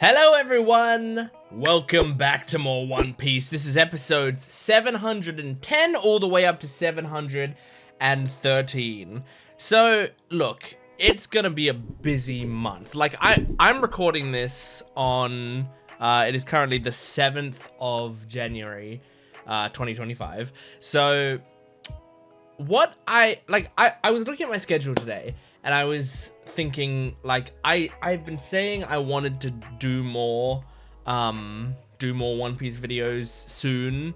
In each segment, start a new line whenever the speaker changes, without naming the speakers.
Hello everyone! Welcome back to more One Piece. This is episodes 710 all the way up to 713. So, look, it's gonna be a busy month. Like, I'm recording this on, it is currently the 7th of January, 2025. So, I was looking at my schedule today, and I was thinking, like, I've been saying I wanted to do more One Piece videos soon,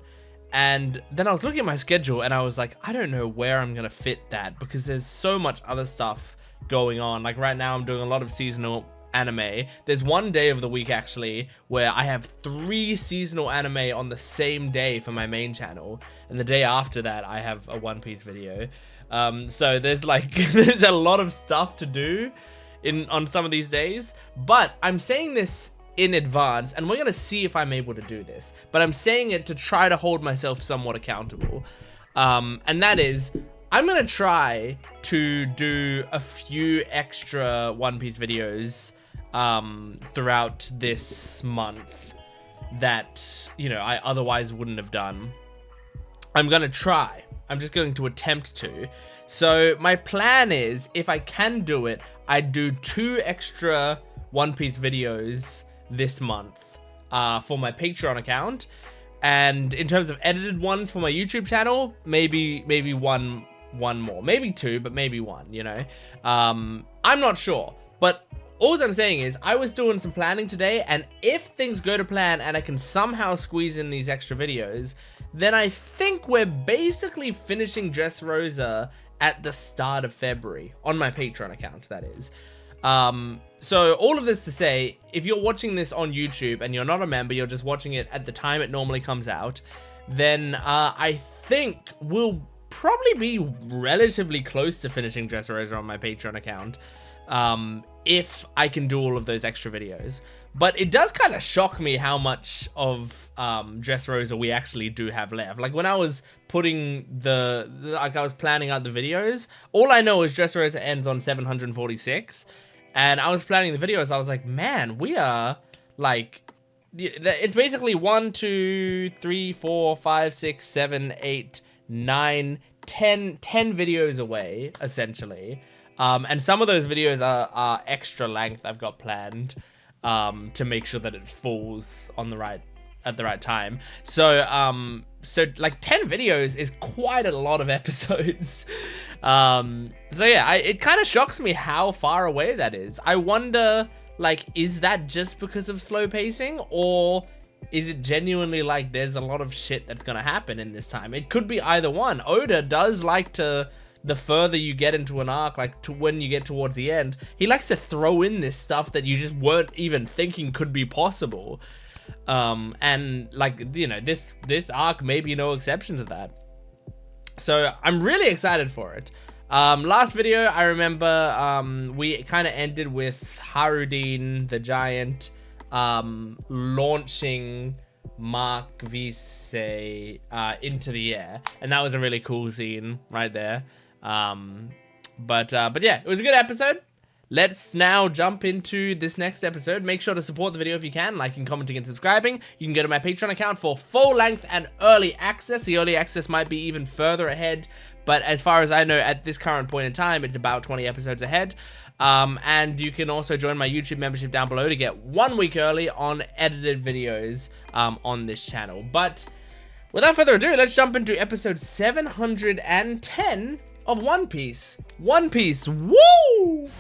and then I was looking at my schedule and I was like, I don't know where I'm gonna fit that because there's so much other stuff going on. Like right now I'm doing a lot of seasonal anime. There's one day of the week actually where I have 3 seasonal anime on the same day for my main channel, and the day after that I have a One Piece video. So there's like there's a lot of stuff to do on some of these days, but I'm saying this in advance and we're gonna see if I'm able to do this, but I'm saying it to try to hold myself somewhat accountable, and that is I'm gonna try to do a few extra One Piece videos throughout this month that, you know, I otherwise wouldn't have done. I'm gonna try. I'm just going to attempt to. So my plan is, if I can do it, I do 2 extra One Piece videos this month for my Patreon account, and in terms of edited ones for my YouTube channel, maybe one more, maybe 2, but maybe 1, you know. I'm not sure, but all I'm saying is I was doing some planning today, and if things go to plan and I can somehow squeeze in these extra videos, then I think we're basically finishing Dressrosa at the start of February, on my Patreon account, that is. So all of this to say, if you're watching this on YouTube and you're not a member, you're just watching it at the time it normally comes out, then I think we'll probably be relatively close to finishing Dressrosa on my Patreon account, if I can do all of those extra videos. But it does kind of shock me how much of Dressrosa we actually do have left. Like when I was putting I was planning out the videos, all I know is Dressrosa ends on 746, and I was planning the videos, I was like, man, we are like, it's basically 1, 2, 3, 4, 5, 6, 7, 8, 9, 10 videos away, essentially. And some of those videos are extra length I've got planned, to make sure that it falls on at the right time. So like 10 videos is quite a lot of episodes. So yeah, it kind of shocks me how far away that is. I wonder, like, is that just because of slow pacing, or is it genuinely like there's a lot of shit that's gonna happen in this time? It could be either one. Oda does like to, the further you get into an arc, like to when you get towards the end, he likes to throw in this stuff that you just weren't even thinking could be possible. And like, you know, this arc may be no exception to that. So I'm really excited for it. Last video, I remember we kind of ended with Harudin the Giant launching Mark Vise into the air, and that was a really cool scene right there. But yeah, it was a good episode. Let's now jump into this next episode. Make sure to support the video if you can, liking, commenting, and subscribing. You can go to my Patreon account for full length and early access. The early access might be even further ahead, but as far as I know, at this current point in time, it's about 20 episodes ahead. And you can also join my YouTube membership down below to get 1 week early on edited videos on this channel. But without further ado, let's jump into episode 710 of One Piece. One Piece, woo!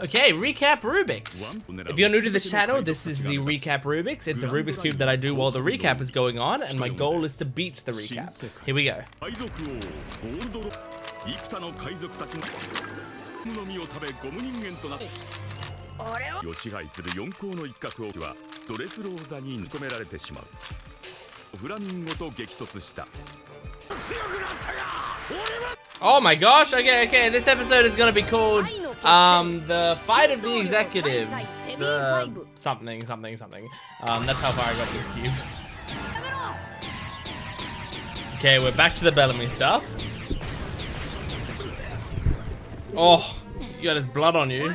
Okay, recap Rubik's. If you're new to this channel, this is the recap Rubik's. It's a Rubik's Cube that I do while the recap is going on, and my goal is to beat the recap. Here we go. Oh my gosh, okay, this episode is gonna be called the Fight of the Executives, something. That's how far I got this cube. Okay, we're back to the Bellamy stuff. Oh, You got his blood on you.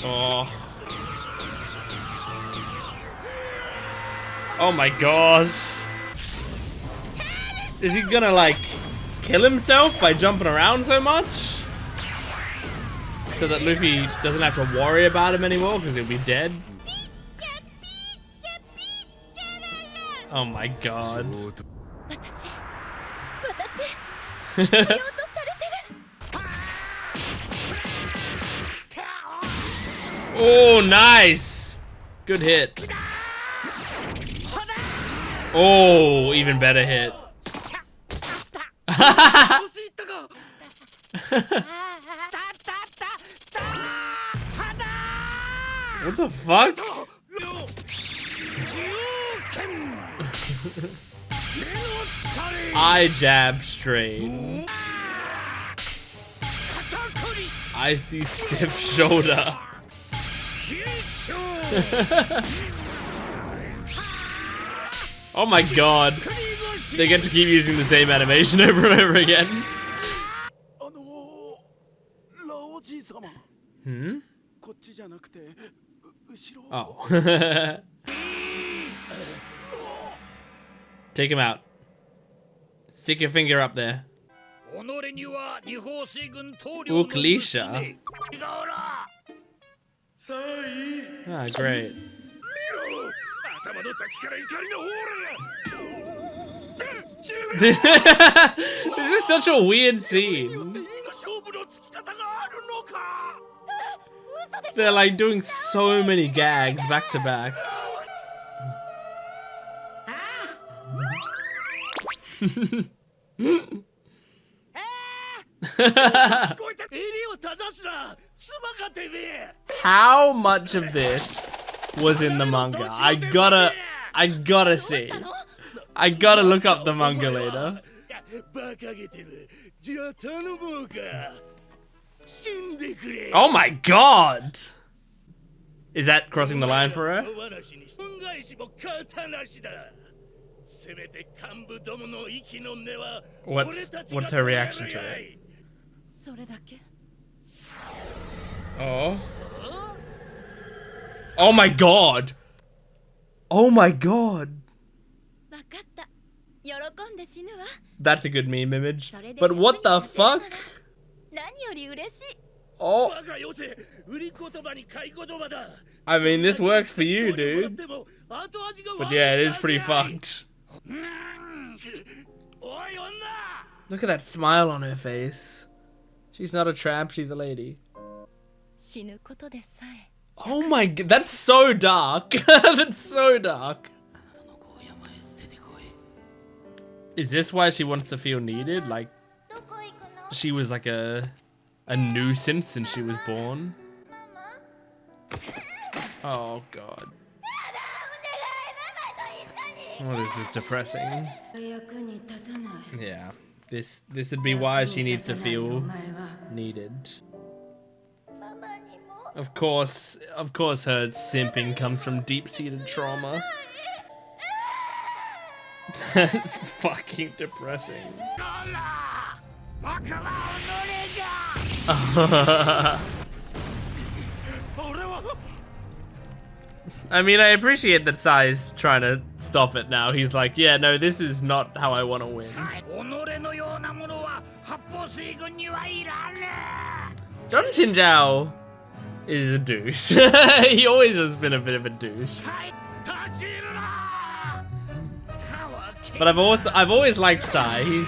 Oh. Oh my gosh. Is he gonna like kill himself by jumping around so much? So that Luffy doesn't have to worry about him anymore because he'll be dead? Oh my god. Oh, nice! Good hit. Oh, even better hit. What the fuck? I jab straight. I see stiff shoulder. Oh my god. They get to keep using the same animation over and over again. Hmm? Oh. Take him out. Stick your finger up there. Uklisha. Ah, great. This is such a weird scene. They're like doing so many gags back to back. How much of this was in the manga? I gotta see. I gotta look up the manga later. Oh my god! Is that crossing the line for her? What's her reaction to it? Oh. Oh my god! Oh my god! That's a good meme image. But what the fuck? Oh. I mean, this works for you, dude. But yeah, it is pretty fucked. Look at that smile on her face. She's not a tramp, she's a lady. Oh my god, that's so dark. That's so dark. Is this why she wants to feel needed? Like, she was like a nuisance since she was born? Oh god. Oh, this is depressing. Yeah, this would be why she needs to feel needed. Of course her simping comes from deep-seated trauma. That's fucking depressing. I mean, I appreciate that Sai's trying to stop it now. He's like, yeah, no, this is not how I want to win. Don Chinjao is a douche. He always has been a bit of a douche. But I've always liked Sai.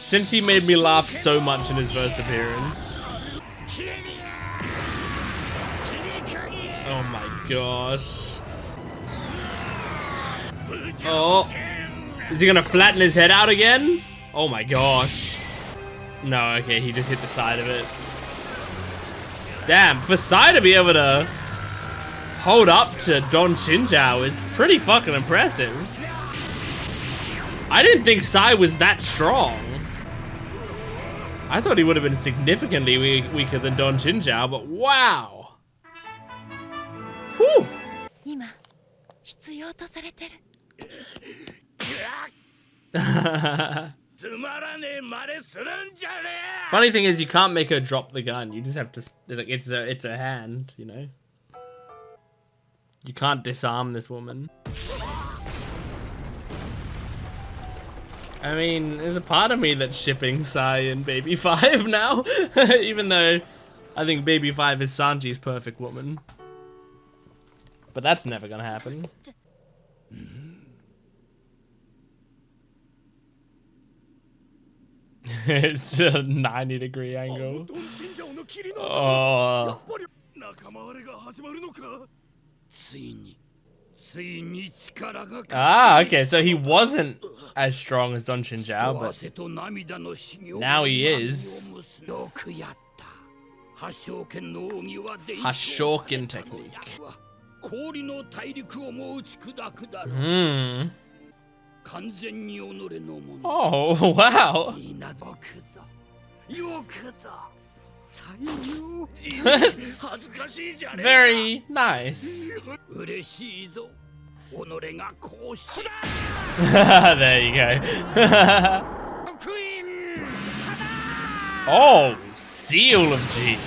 Since he made me laugh so much in his first appearance. Oh my gosh. Oh. Is he gonna flatten his head out again? Oh my gosh. No, okay, he just hit the side of it. Damn, for Sai to be able to hold up to Don Chinjao is pretty fucking impressive. I didn't think Sai was that strong. I thought he would have been significantly weaker than Don Chinjao, but wow. Whew. Funny thing is, you can't make her drop the gun. You just have to. Like, it's a hand, you know. You can't disarm this woman. I mean, there's a part of me that's shipping Sai and Baby 5 now, even though I think Baby 5 is Sanji's perfect woman. But that's never gonna happen. It's a 90-degree angle. Oh. Ah, okay, so he wasn't as strong as Don Shinjao, but now he is. Hashoken technique. Oh, wow. Very nice. There you go. Oh, Seal of G.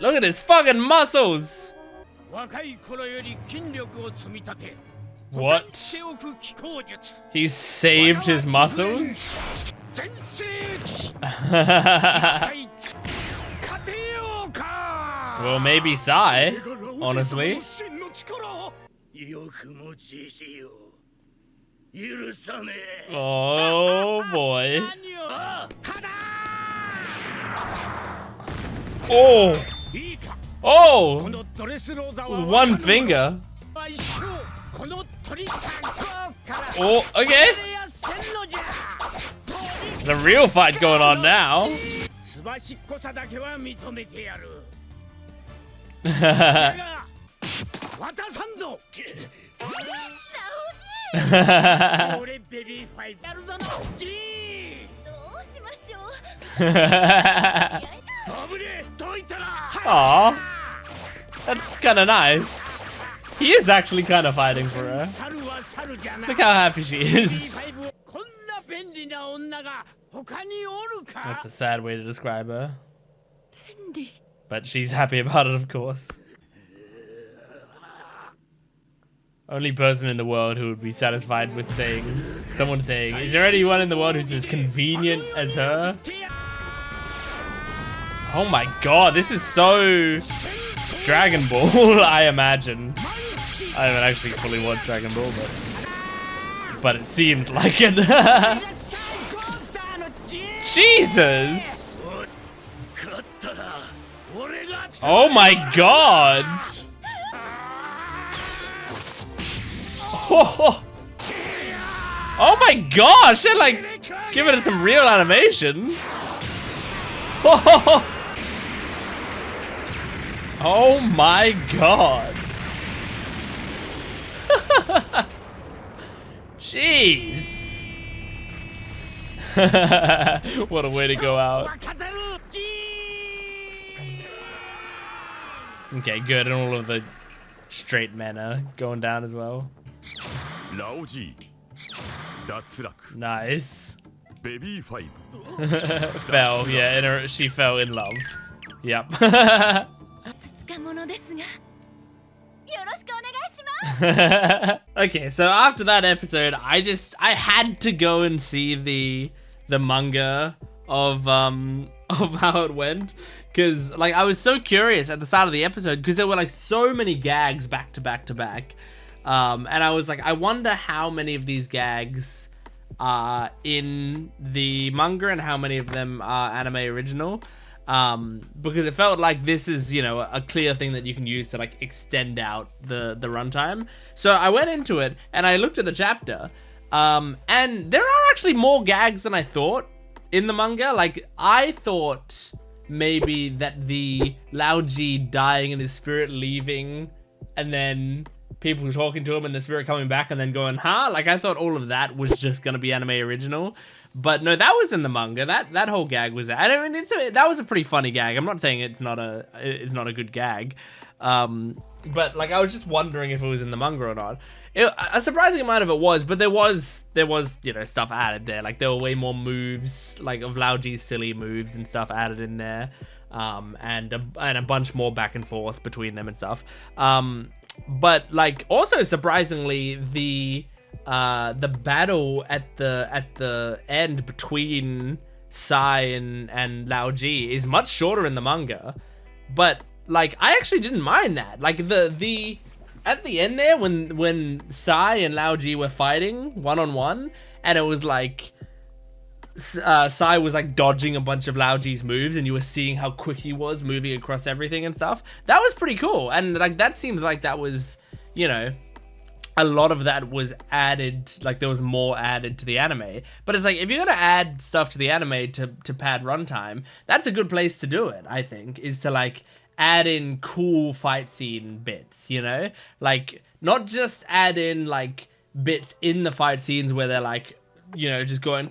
Look at his fucking muscles. What? He's saved his muscles? Well, maybe Sai, honestly. Oh boy. Oh! Oh! With one finger. Oh, okay. There's a real fight going on now. Aww. That's kind of nice. He is actually kind of fighting for her. Look how happy she is. That's a sad way to describe her. But she's happy about it, of course. Only person in the world who would be satisfied with saying, someone saying, is there anyone in the world who's as convenient as her? Oh my god, this is so Dragon Ball, I imagine. I haven't actually fully watched Dragon Ball, but it seemed like it. Jesus! Oh my god! Oh, oh my gosh! They're like giving it some real animation. Oh, oh my god! Jeez! What a way to go out. Okay, good, and all of the straight men are going down as well. Nice. Fell, yeah, she fell in love. Yep. Okay, so after that episode, I had to go and see the manga of how it went, because like I was so curious at the start of the episode because there were like so many gags back to back to back, and I was like, I wonder how many of these gags are in the manga and how many of them are anime original. Because it felt like this is, you know, a clear thing that you can use to like extend out the runtime. So I went into it and I looked at the chapter, and there are actually more gags than I thought in the manga. Like, I thought maybe that the Laoji dying and his spirit leaving, and then people talking to him and the spirit coming back and then going, huh? Like, I thought all of that was just gonna be anime original. But no, that was in the manga. That whole gag was. I mean, that was a pretty funny gag. I'm not saying it's not a good gag, But like I was just wondering if it was in the manga or not. A surprising amount of it was, but there was you know, stuff added there. Like there were way more moves, like of Laoji's silly moves and stuff added in there, and a bunch more back and forth between them and stuff. But like also surprisingly, the battle at the end between Sai and Laoji is much shorter in the manga, but like I actually didn't mind that. Like the at the end there when Sai and Laoji were fighting one-on-one, and it was like Sai was like dodging a bunch of Laoji's moves, and you were seeing how quick he was moving across everything and stuff. That was pretty cool, and like that seems like that was, you know, a lot of that was added, like there was more added to the anime. But it's like, if you're gonna add stuff to the anime to pad runtime, that's a good place to do it, I think, is to like add in cool fight scene bits, you know? Like, not just add in like bits in the fight scenes where they're like, you know, just going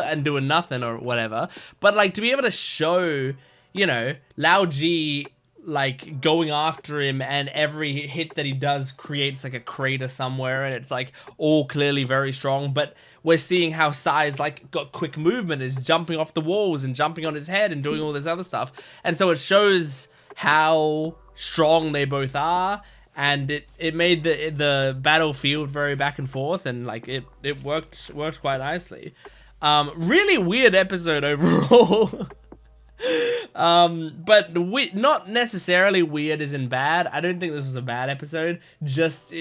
and doing nothing or whatever, but like to be able to show, you know, Laoji like going after him, and every hit that he does creates like a crater somewhere, and it's like all clearly very strong. But we're seeing how Sai's like got quick movement, is jumping off the walls and jumping on his head and doing all this other stuff, and so it shows how strong they both are, and it made the battlefield very back and forth, and like it worked quite nicely. Really weird episode overall. But not necessarily weird as in bad. I don't think this was a bad episode. It's just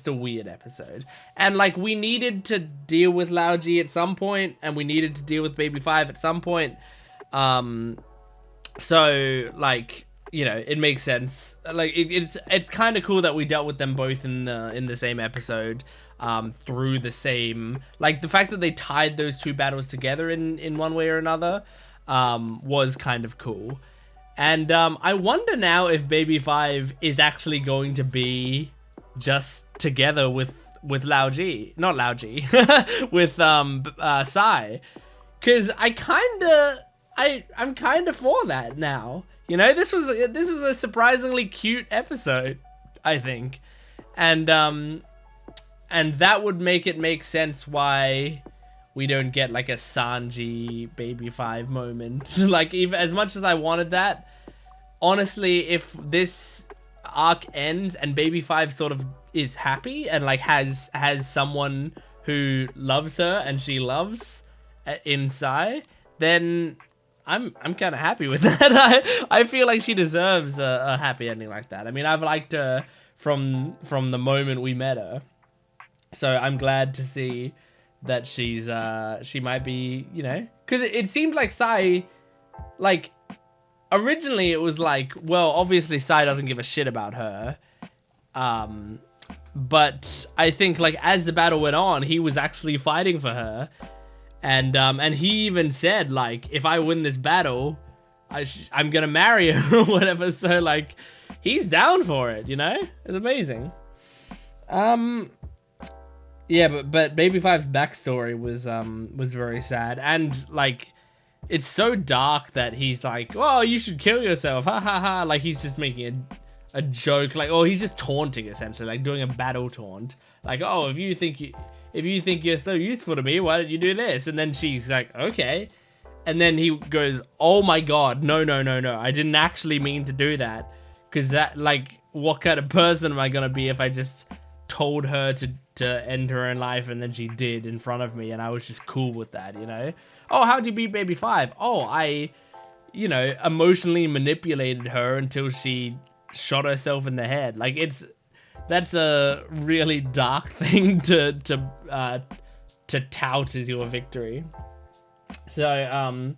a weird episode. And like we needed to deal with Laoji at some point, and we needed to deal with Baby 5 at some point. So like, you know, it makes sense. Like it's kind of cool that we dealt with them both in the same episode. Through the same, like the fact that they tied those two battles together in one way or another was kind of cool. And I wonder now if Baby 5 is actually going to be just together with Laoji, not Laoji, with Sai, because I'm kind of for that now. You know, this was a surprisingly cute episode, I think, and that would make sense why we don't get like a Sanji Baby 5 moment. Like, even as much as I wanted that, honestly, if this arc ends and Baby 5 sort of is happy and like has someone who loves her and she loves in Sai, then I'm kind of happy with that. I feel like she deserves a happy ending like that. I mean, I've liked her from the moment we met her, so I'm glad to see that she might be, you know, because it seemed like Sai, like, originally it was like, well, obviously Sai doesn't give a shit about her, but I think like as the battle went on, he was actually fighting for her, and he even said like, if I win this battle, I'm gonna marry her or whatever. So like, he's down for it, you know. It's amazing. Yeah, but Baby 5's backstory was very sad, and like, it's so dark that he's like, "Oh, you should kill yourself," ha ha ha. Like, he's just making a joke, like, oh, he's just taunting essentially, like doing a battle taunt, like, oh, if you think you're so useful to me, why don't you do this? And then she's like, okay, and then he goes, oh my god, no, I didn't actually mean to do that, because that, like, what kind of person am I gonna be if I just told her to end her own life, and then she did in front of me, and I was just cool with that, you know? Oh, how'd you beat Baby 5? Oh, I, you know, emotionally manipulated her until she shot herself in the head. Like, that's a really dark thing to tout as your victory. So,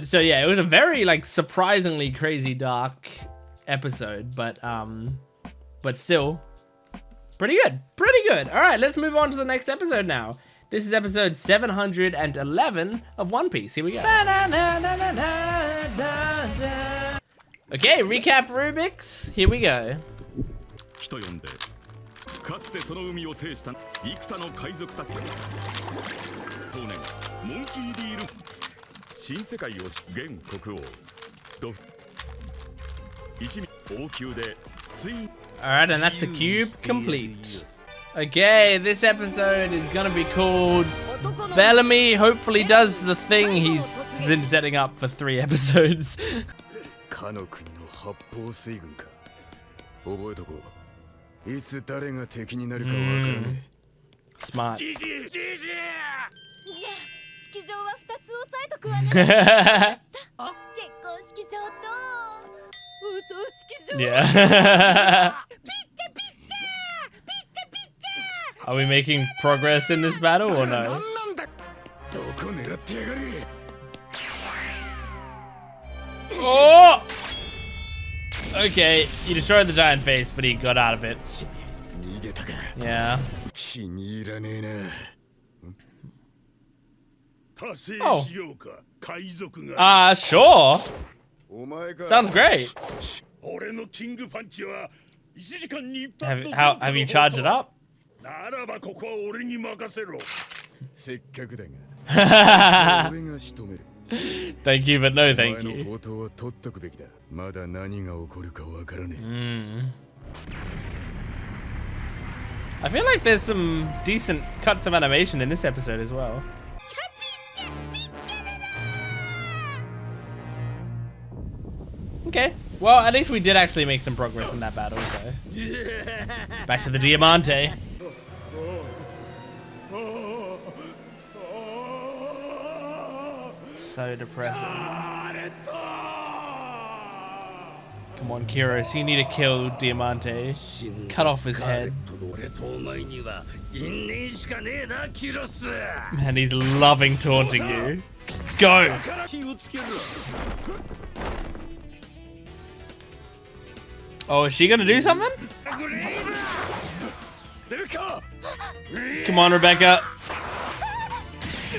so yeah, it was a very, like, surprisingly crazy dark episode, but still, pretty good. All right, let's move on to the next episode now. This is episode 711 of One Piece. Here we go. Okay, recap Rubik's. Here we go. Alright, and that's a cube complete. Okay, this episode is gonna be called Bellamy hopefully does the thing he's been setting up for 3 episodes. Smart. Yeah. Are we making progress in this battle or no? Oh! Okay, you destroyed the giant face, but he got out of it. Yeah. Oh. Sure. Sounds great. Have you charged it up? Thank you, but no thank you. I feel like there's some decent cuts of animation in this episode as well. Okay, well, at least we did actually make some progress in that battle, so. Back to the Diamante. So depressing. Come on, Kyros, you need to kill Diamante. Cut off his head. Man, he's loving taunting you. Go! Oh, is she gonna do something? Come on, Rebecca.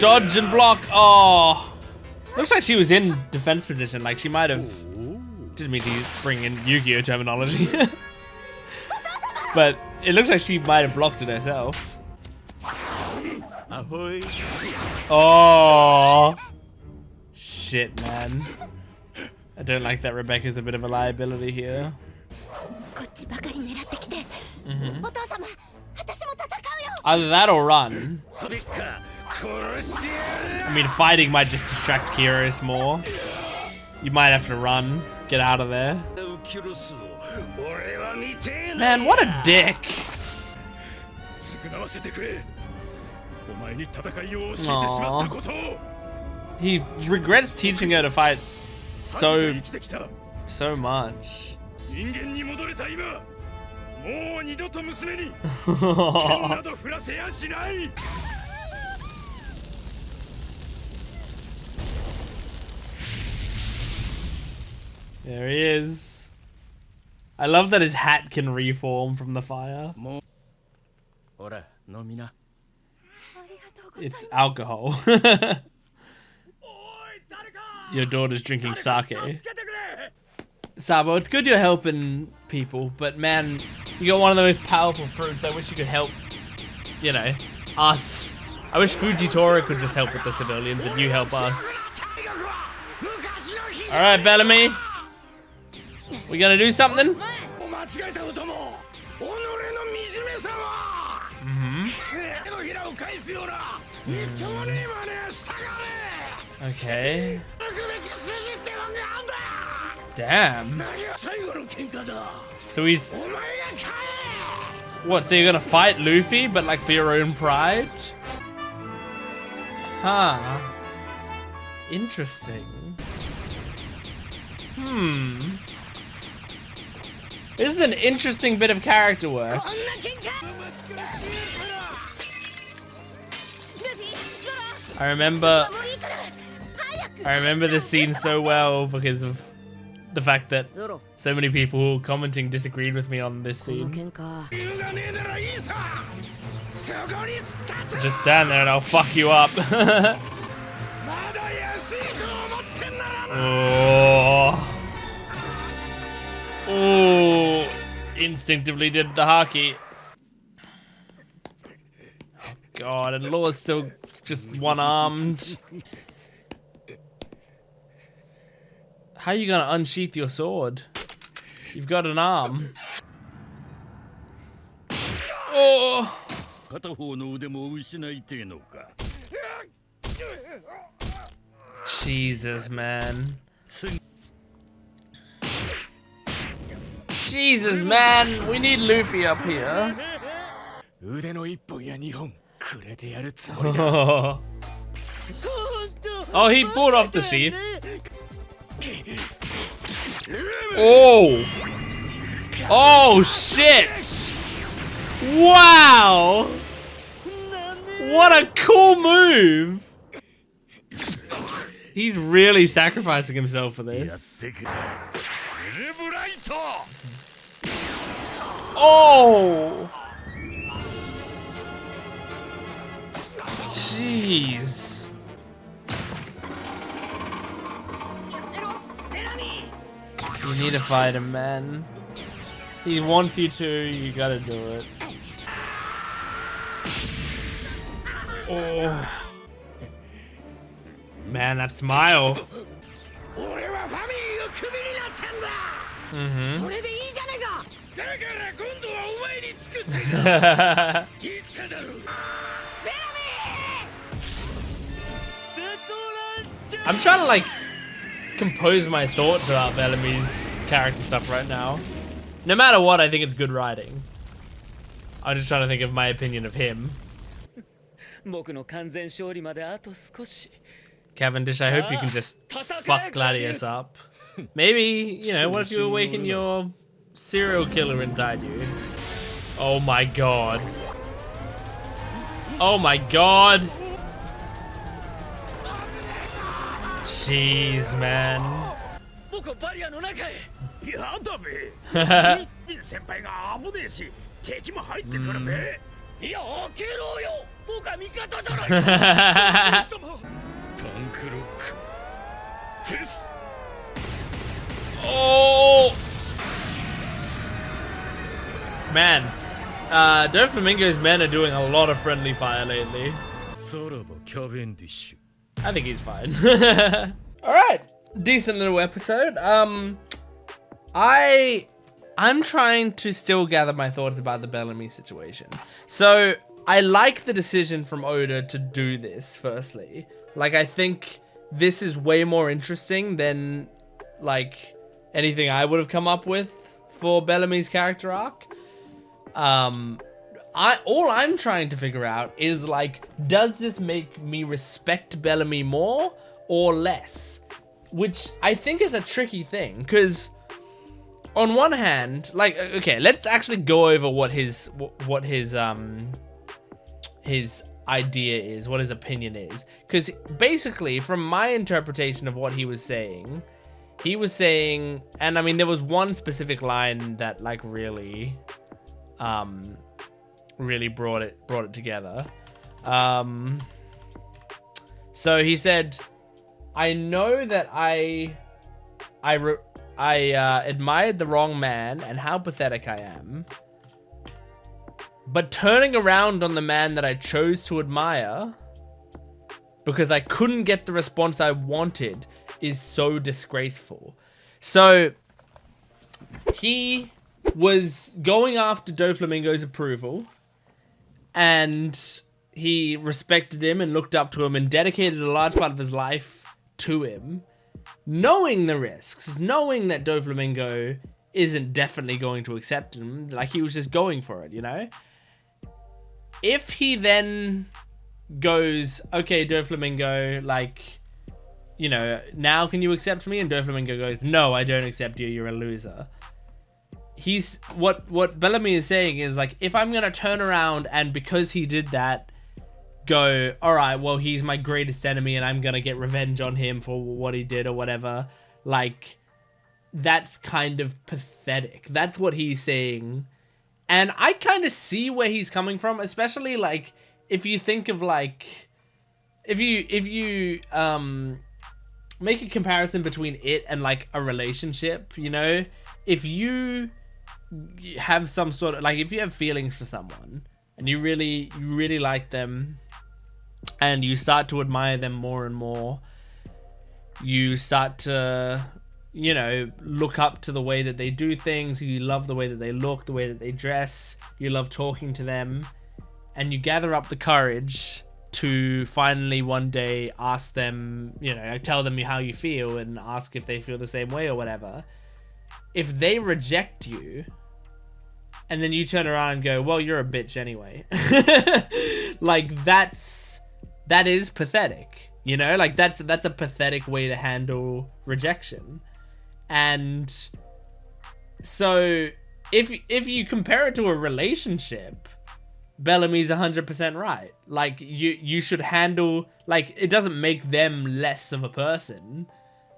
Dodge and block. Oh. Looks like she was in defense position. Like she might have... Didn't mean to bring in Yu-Gi-Oh terminology. But it looks like she might have blocked it herself. Oh. Shit, man. I don't like that Rebecca's a bit of a liability here. Either that or run. I mean, fighting might just distract Kyros more. You might have to run, get out of there. Man, what a dick. Aww. He regrets teaching her to fight so much. There he is. I love that his hat can reform from the fire. It's alcohol. Your daughter's drinking sake. Sabo, it's good you're helping people, but man, you got one of the most powerful fruits. I wish you could help, you know, us. I wish Fujitora could just help with the civilians and you help us. Alright, Bellamy. We gonna do something? Okay. Damn. So he's... What, so you're gonna fight Luffy, but like for your own pride? Huh. Interesting. This is an interesting bit of character work. I remember this scene so well because of the fact that so many people commenting disagreed with me on this scene. Just stand there and I'll fuck you up. Oh. Oh, instinctively did the haki. Oh god, and Law's still just one-armed. How are you gonna unsheath your sword? You've got an arm. Oh. Jesus, man. Jesus, man. We need Luffy up here. Oh, he pulled off the sheath. Oh. Oh, shit. Wow. What a cool move. He's really sacrificing himself for this. Oh. Jeez. You need to fight him, man. He wants you to, you gotta do it. Oh. Man, that smile. Mm-hmm. I'm trying to like compose my thoughts about Bellamy's character stuff right now. No matter what, I think it's good writing. I'm just trying to think of my opinion of him. Cavendish, I hope you can just fuck Gladius up. Maybe, you know, what if you awaken your serial killer inside you? Oh my god. Oh my god. Jeez, man. Oh man, Doflamingo's men are doing a lot of friendly fire lately. I think he's fine. Alright, decent little episode. I'm trying to still gather my thoughts about the Bellamy situation. So I like the decision from Oda to do this, firstly. Like, I think this is way more interesting than like anything I would have come up with for Bellamy's character arc. All I'm trying to figure out is like, does this make me respect Bellamy more or less? Which I think is a tricky thing, because on one hand, like, okay, let's actually go over what his idea is, what his opinion is. Because basically, from my interpretation of what he was saying, and I mean, there was one specific line that like really brought it together. So he said, I know that I admired the wrong man and how pathetic I am, but turning around on the man that I chose to admire because I couldn't get the response I wanted is so disgraceful. So he was going after Doflamingo's approval, and he respected him and looked up to him and dedicated a large part of his life to him, knowing the risks, knowing that Doflamingo isn't definitely going to accept him. Like, he was just going for it, you know? If he then goes, okay, Doflamingo, like, you know, now can you accept me? And Doflamingo goes, no, I don't accept you, you're a loser. He's, what Bellamy is saying is, like, if I'm gonna turn around and because he did that, go, alright, well, he's my greatest enemy and I'm gonna get revenge on him for what he did or whatever, like, that's kind of pathetic. That's what he's saying. And I kind of see where he's coming from, especially, like, if you think of, like, if you make a comparison between it and, like, a relationship, you know? If you have some sort of, like, if you have feelings for someone and you really like them and you start to admire them more and more, you start to, you know, look up to the way that they do things, who you love the way that they look, the way that they dress, you love talking to them, and you gather up the courage to finally one day ask them, you know, tell them how you feel and ask if they feel the same way or whatever. If they reject you, and then you turn around and go, well, you're a bitch anyway. Like, that is pathetic, you know? Like, that's a pathetic way to handle rejection. And so if you compare it to a relationship, Bellamy's 100% right. Like, you should handle, like, it doesn't make them less of a person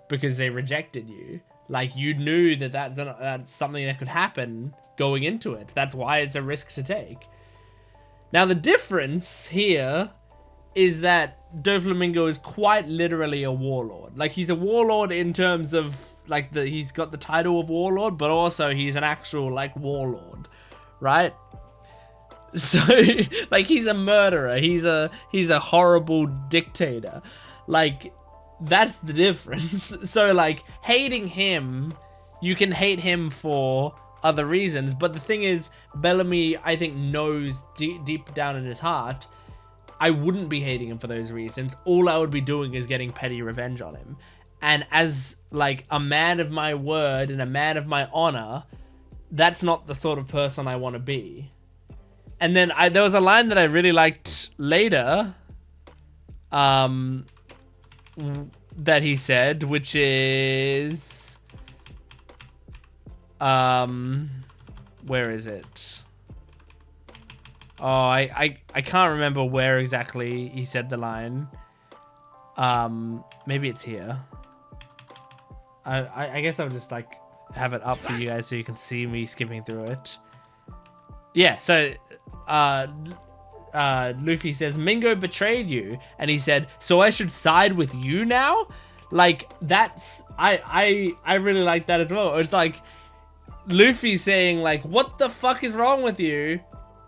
because they rejected you. Like, you knew that that's something that could happen going into it. That's why it's a risk to take. Now, the difference here is that Doflamingo is quite literally a warlord. Like, he's a warlord in terms of, like, he's got the title of warlord, but also he's an actual, like, warlord, right? So, like, he's a murderer. He's a horrible dictator. Like, that's the difference. So, like, hating him, you can hate him for other reasons, but the thing is, Bellamy, I think, knows deep down in his heart, I wouldn't be hating him for those reasons. All I would be doing is getting petty revenge on him. And as, like, a man of my word and a man of my honor, that's not the sort of person I want to be. And then there was a line that I really liked later, that he said, which is, where is it? Oh, I can't remember where exactly he said the line. Maybe it's here. I guess I'll just, like, have it up for you guys so you can see me skipping through it. Yeah, so Luffy says, Mingo betrayed you, and he said, so I should side with you now? Like, that's, I really like that as well. It's like Luffy saying, like, what the fuck is wrong with you?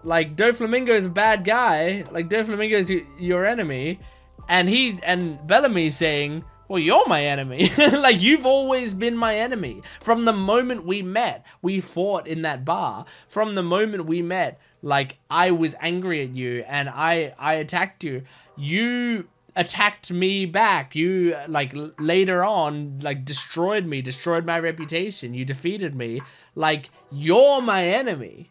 Like, Doflamingo's a bad guy. Like, Doflamingo's your enemy. And Bellamy's saying, well, you're my enemy. Like, you've always been my enemy. From the moment we met, we fought in that bar. From the moment we met, like, I was angry at you and I attacked you. You attacked me back. You, like, later on, like, destroyed me, destroyed my reputation. You defeated me. Like, you're my enemy.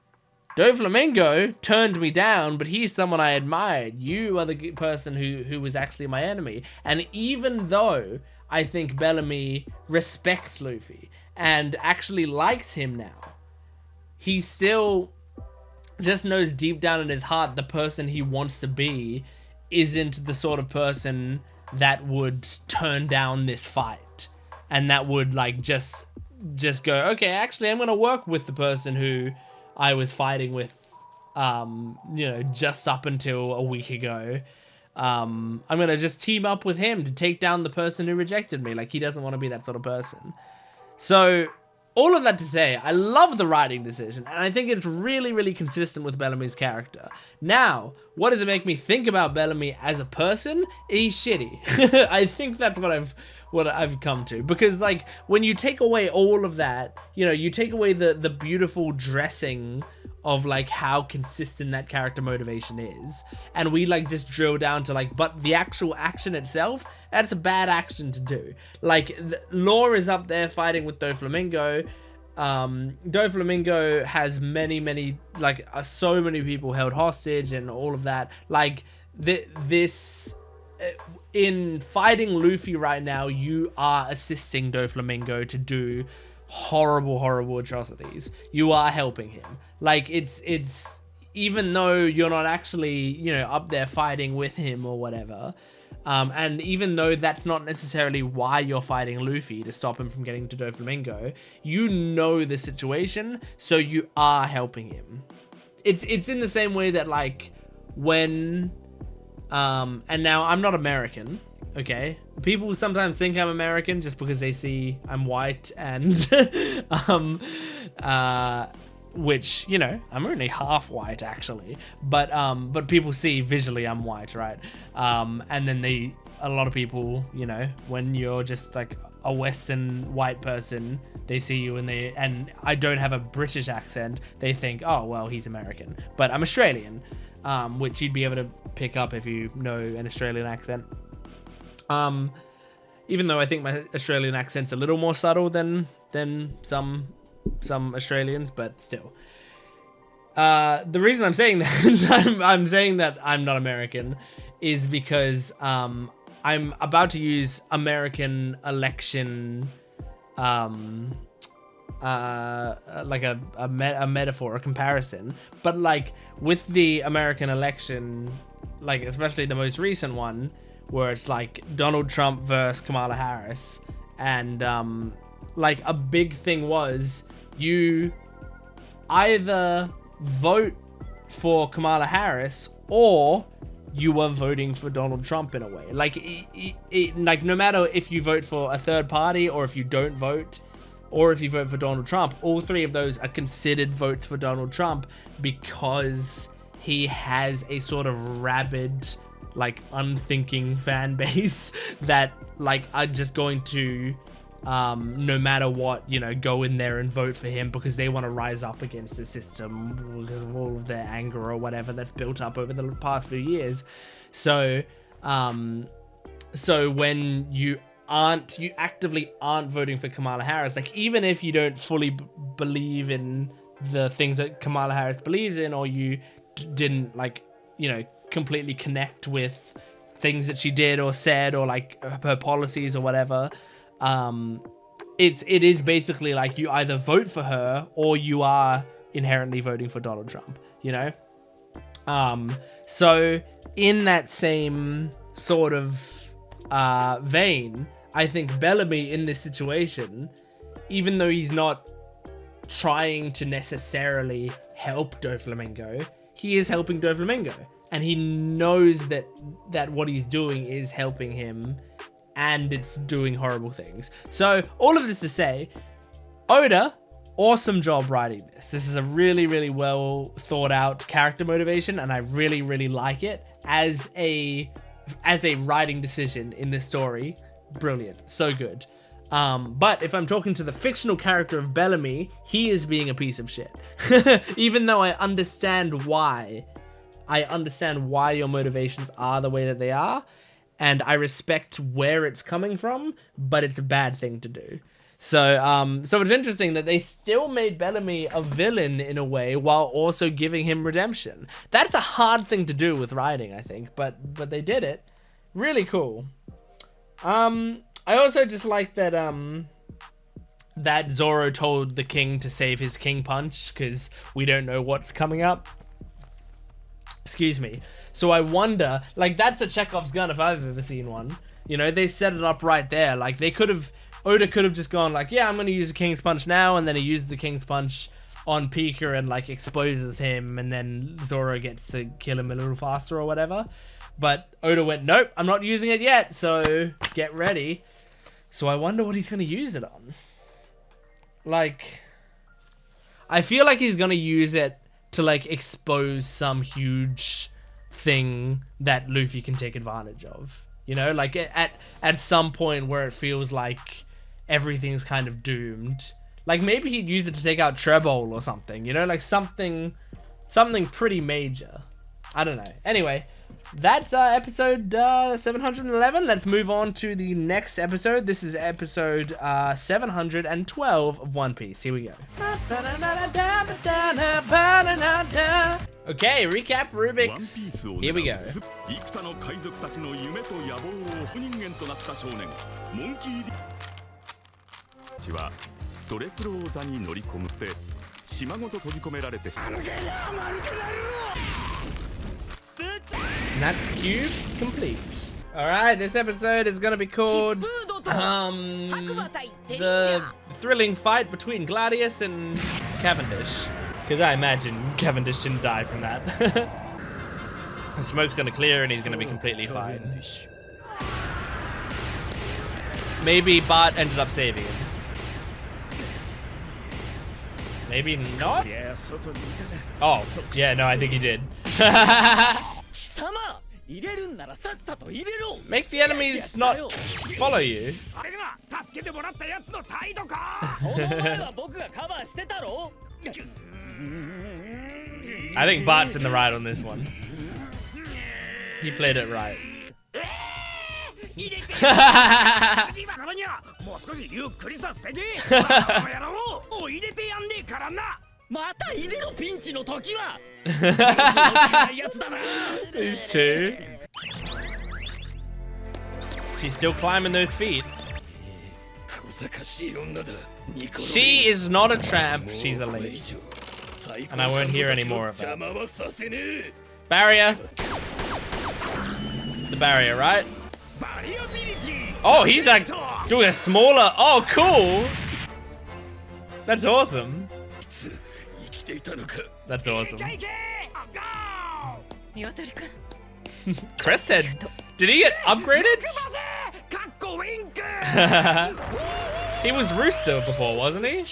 Doflamingo turned me down, but he's someone I admired. You are the person who was actually my enemy. And even though I think Bellamy respects Luffy and actually likes him now, he still just knows deep down in his heart the person he wants to be isn't the sort of person that would turn down this fight. And that would, like, just go, okay, actually, I'm going to work with the person who I was fighting with, you know, just up until a week ago. I'm going to just team up with him to take down the person who rejected me. Like, he doesn't want to be that sort of person. So, all of that to say, I love the writing decision, and I think it's really, really consistent with Bellamy's character. Now, what does it make me think about Bellamy as a person? He's shitty. I think that's what I've come to, because, like, when you take away all of that, you know, you take away the beautiful dressing of, like, how consistent that character motivation is, and we, like, just drill down to, like, but the actual action itself, that's a bad action to do. Like, Law is up there fighting with Doflamingo. Doflamingo has many, like, so many people held hostage and all of that. Like, this in fighting Luffy right now, you are assisting Doflamingo to do horrible atrocities. You are helping him. Like, it's even though you're not actually, you know, up there fighting with him or whatever, and even though that's not necessarily why you're fighting Luffy, to stop him from getting to Doflamingo, you know the situation, so you are helping him. It's in the same way that, like, when and now I'm not American, okay? People sometimes think I'm American just because they see I'm white and which, you know, I'm only half white actually, but people see visually I'm white, right? And then a lot of people, you know, when you're just, like, a Western white person, they see you and I don't have a British accent, they think, oh, well, he's American. But I'm Australian, which you'd be able to pick up if you know an Australian accent. Even though I think my Australian accent's a little more subtle than some Australians, but still. The reason I'm saying that I'm saying that I'm not American is because I'm about to use American election like a metaphor, a comparison, but like with the American election, like especially the most recent one, where it's like Donald Trump versus Kamala Harris, and like a big thing was you either vote for Kamala Harris or you were voting for Donald Trump in a way. Like, like no matter if you vote for a third party or if you don't vote, or if you vote for Donald Trump, all three of those are considered votes for Donald Trump because he has a sort of rabid, like unthinking fan base that like are just going to no matter what, you know, go in there and vote for him because they want to rise up against the system because of all of their anger or whatever that's built up over the past few years. So so when you actively aren't voting for Kamala Harris, like even if you don't fully believe in the things that Kamala Harris believes in, or you didn't like, you know, completely connect with things that she did or said, or like her policies or whatever, it is basically like you either vote for her or you are inherently voting for Donald Trump, you know? So in that same sort of vein, I think Bellamy in this situation, even though he's not trying to necessarily help Doflamingo, he is helping Doflamingo. And he knows that what he's doing is helping him, and it's doing horrible things. So all of this to say, Oda, awesome job writing this. This is a really, really well thought out character motivation, and I really, really like it as a writing decision in this story. Brilliant, so good. But if I'm talking to the fictional character of Bellamy, he is being a piece of shit. Even though I understand why your motivations are the way that they are, and I respect where it's coming from, but it's a bad thing to do. So so it's interesting that they still made Bellamy a villain in a way while also giving him redemption. That's a hard thing to do with writing, I think, but they did it. Really cool. I also just like that that Zoro told the king to save his king punch because we don't know what's coming up. Excuse me. So I wonder, like, that's a Chekhov's gun if I've ever seen one. You know, they set it up right there. Like, Oda could have just gone like, yeah, I'm going to use a King's Punch now, and then he uses the King's Punch on Pika and, like, exposes him, and then Zoro gets to kill him a little faster or whatever. But Oda went, nope, I'm not using it yet, so get ready. So I wonder what he's going to use it on. Like, I feel like he's going to use it to, like, expose some huge thing that Luffy can take advantage of. You know, like, at some point where it feels like everything's kind of doomed. Like, maybe he'd use it to take out Trebol or something, you know? Like, something pretty major. I don't know. Anyway, that's episode 711. Let's move on to the next episode. This is episode 712 of One Piece. Here we go. Okay, recap Rubik's. Here we go. And that's cube complete. Alright, this episode is gonna be called the thrilling fight between Gladius and Cavendish. Because I imagine Cavendish didn't die from that. The smoke's gonna clear and he's gonna be completely fine. Maybe Bart ended up saving him. Maybe not? Oh, yeah, no, I think he did. Make the enemies not follow you. I think Bart's in the right on this one. He played it right. These two. She's still climbing those feet. She is not a tramp, she's a lady. And I won't hear any more of that. Barrier. The barrier, right? Oh, he's like doing a smaller. Oh, cool. That's awesome. That's awesome. Cresthead. Did he get upgraded? He was Rooster before, wasn't he?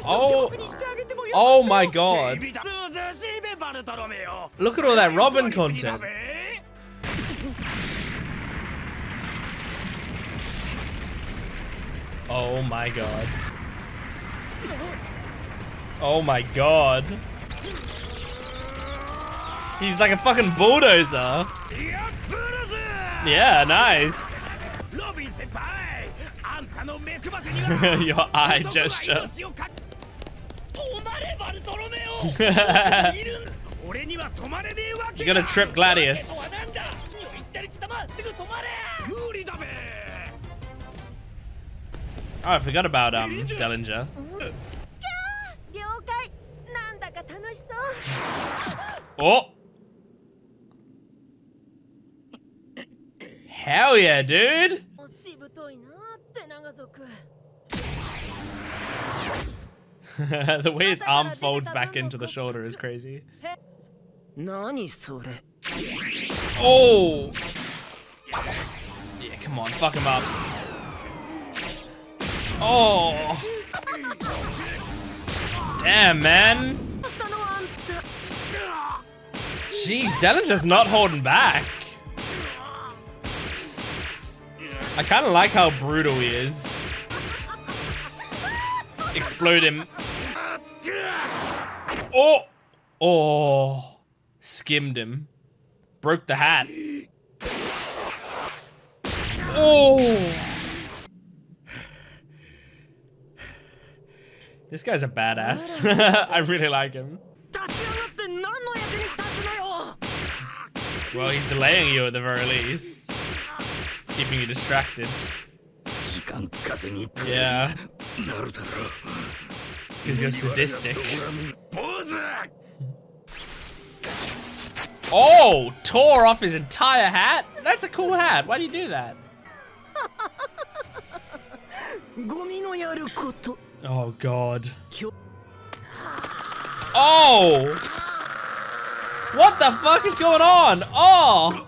Oh. Oh my god. Look at all that Robin content. Oh my god. Oh my god. He's like a fucking bulldozer. Yeah, nice. Your eye gesture. You gotta trip Gladius. Oh, I forgot about Dellinger. Oh! Hell yeah, dude! The way his arm folds back into the shoulder is crazy. Oh! Yeah, come on, fuck him up. Oh! Damn, man! Jeez, Dellinger's not holding back. I kind of like how brutal he is. Explode him. Oh! Oh! Skimmed him. Broke the hat. Oh! This guy's a badass. I really like him. Well, he's delaying you at the very least. Keeping you distracted. Yeah. Because you're sadistic. Oh! Tore off his entire hat? That's a cool hat. Why do you do that? Oh, God. Oh! What the fuck is going on? Oh!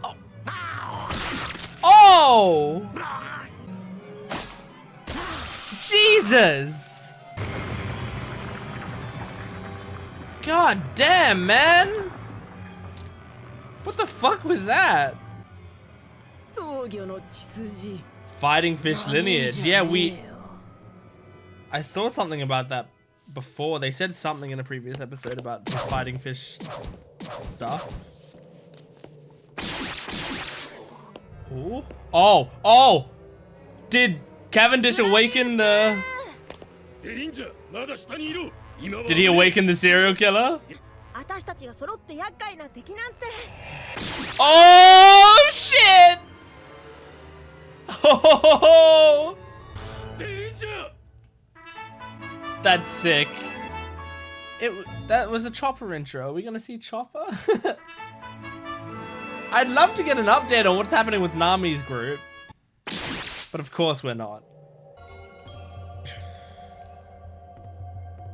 Oh! Jesus! God damn, man! What the fuck was that? Fighting fish lineage. Yeah, I saw something about that before. They said something in a previous episode about just fighting fish stuff. Ooh. Oh! Oh! Did Cavendish awaken the... Did he awaken the serial killer? Oh shit! Oh! That's sick. That was a Chopper intro. Are we gonna see Chopper? I'd love to get an update on what's happening with Nami's group. But of course we're not.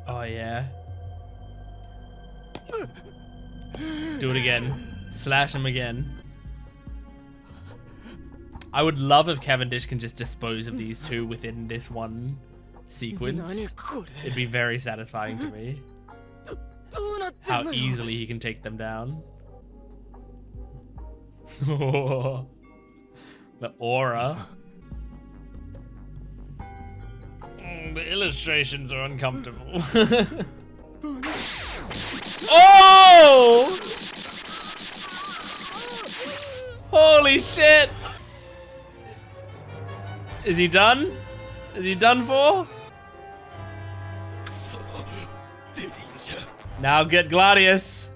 Oh yeah. Do it again. Slash him again. I would love if Cavendish can just dispose of these two within this one sequence. It'd be very satisfying to me. How easily he can take them down. The aura. The illustrations are uncomfortable. Oh! Holy shit! Is he done? Is he done for? Now get Gladius.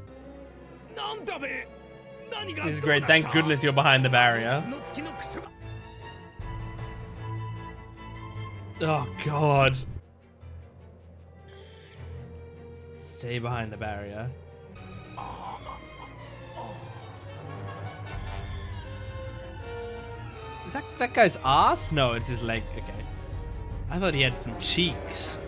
This is great. Thank goodness you're behind the barrier. Oh god. Stay behind the barrier. Is that guy's ass? No, it's his leg. Okay. I thought he had some cheeks.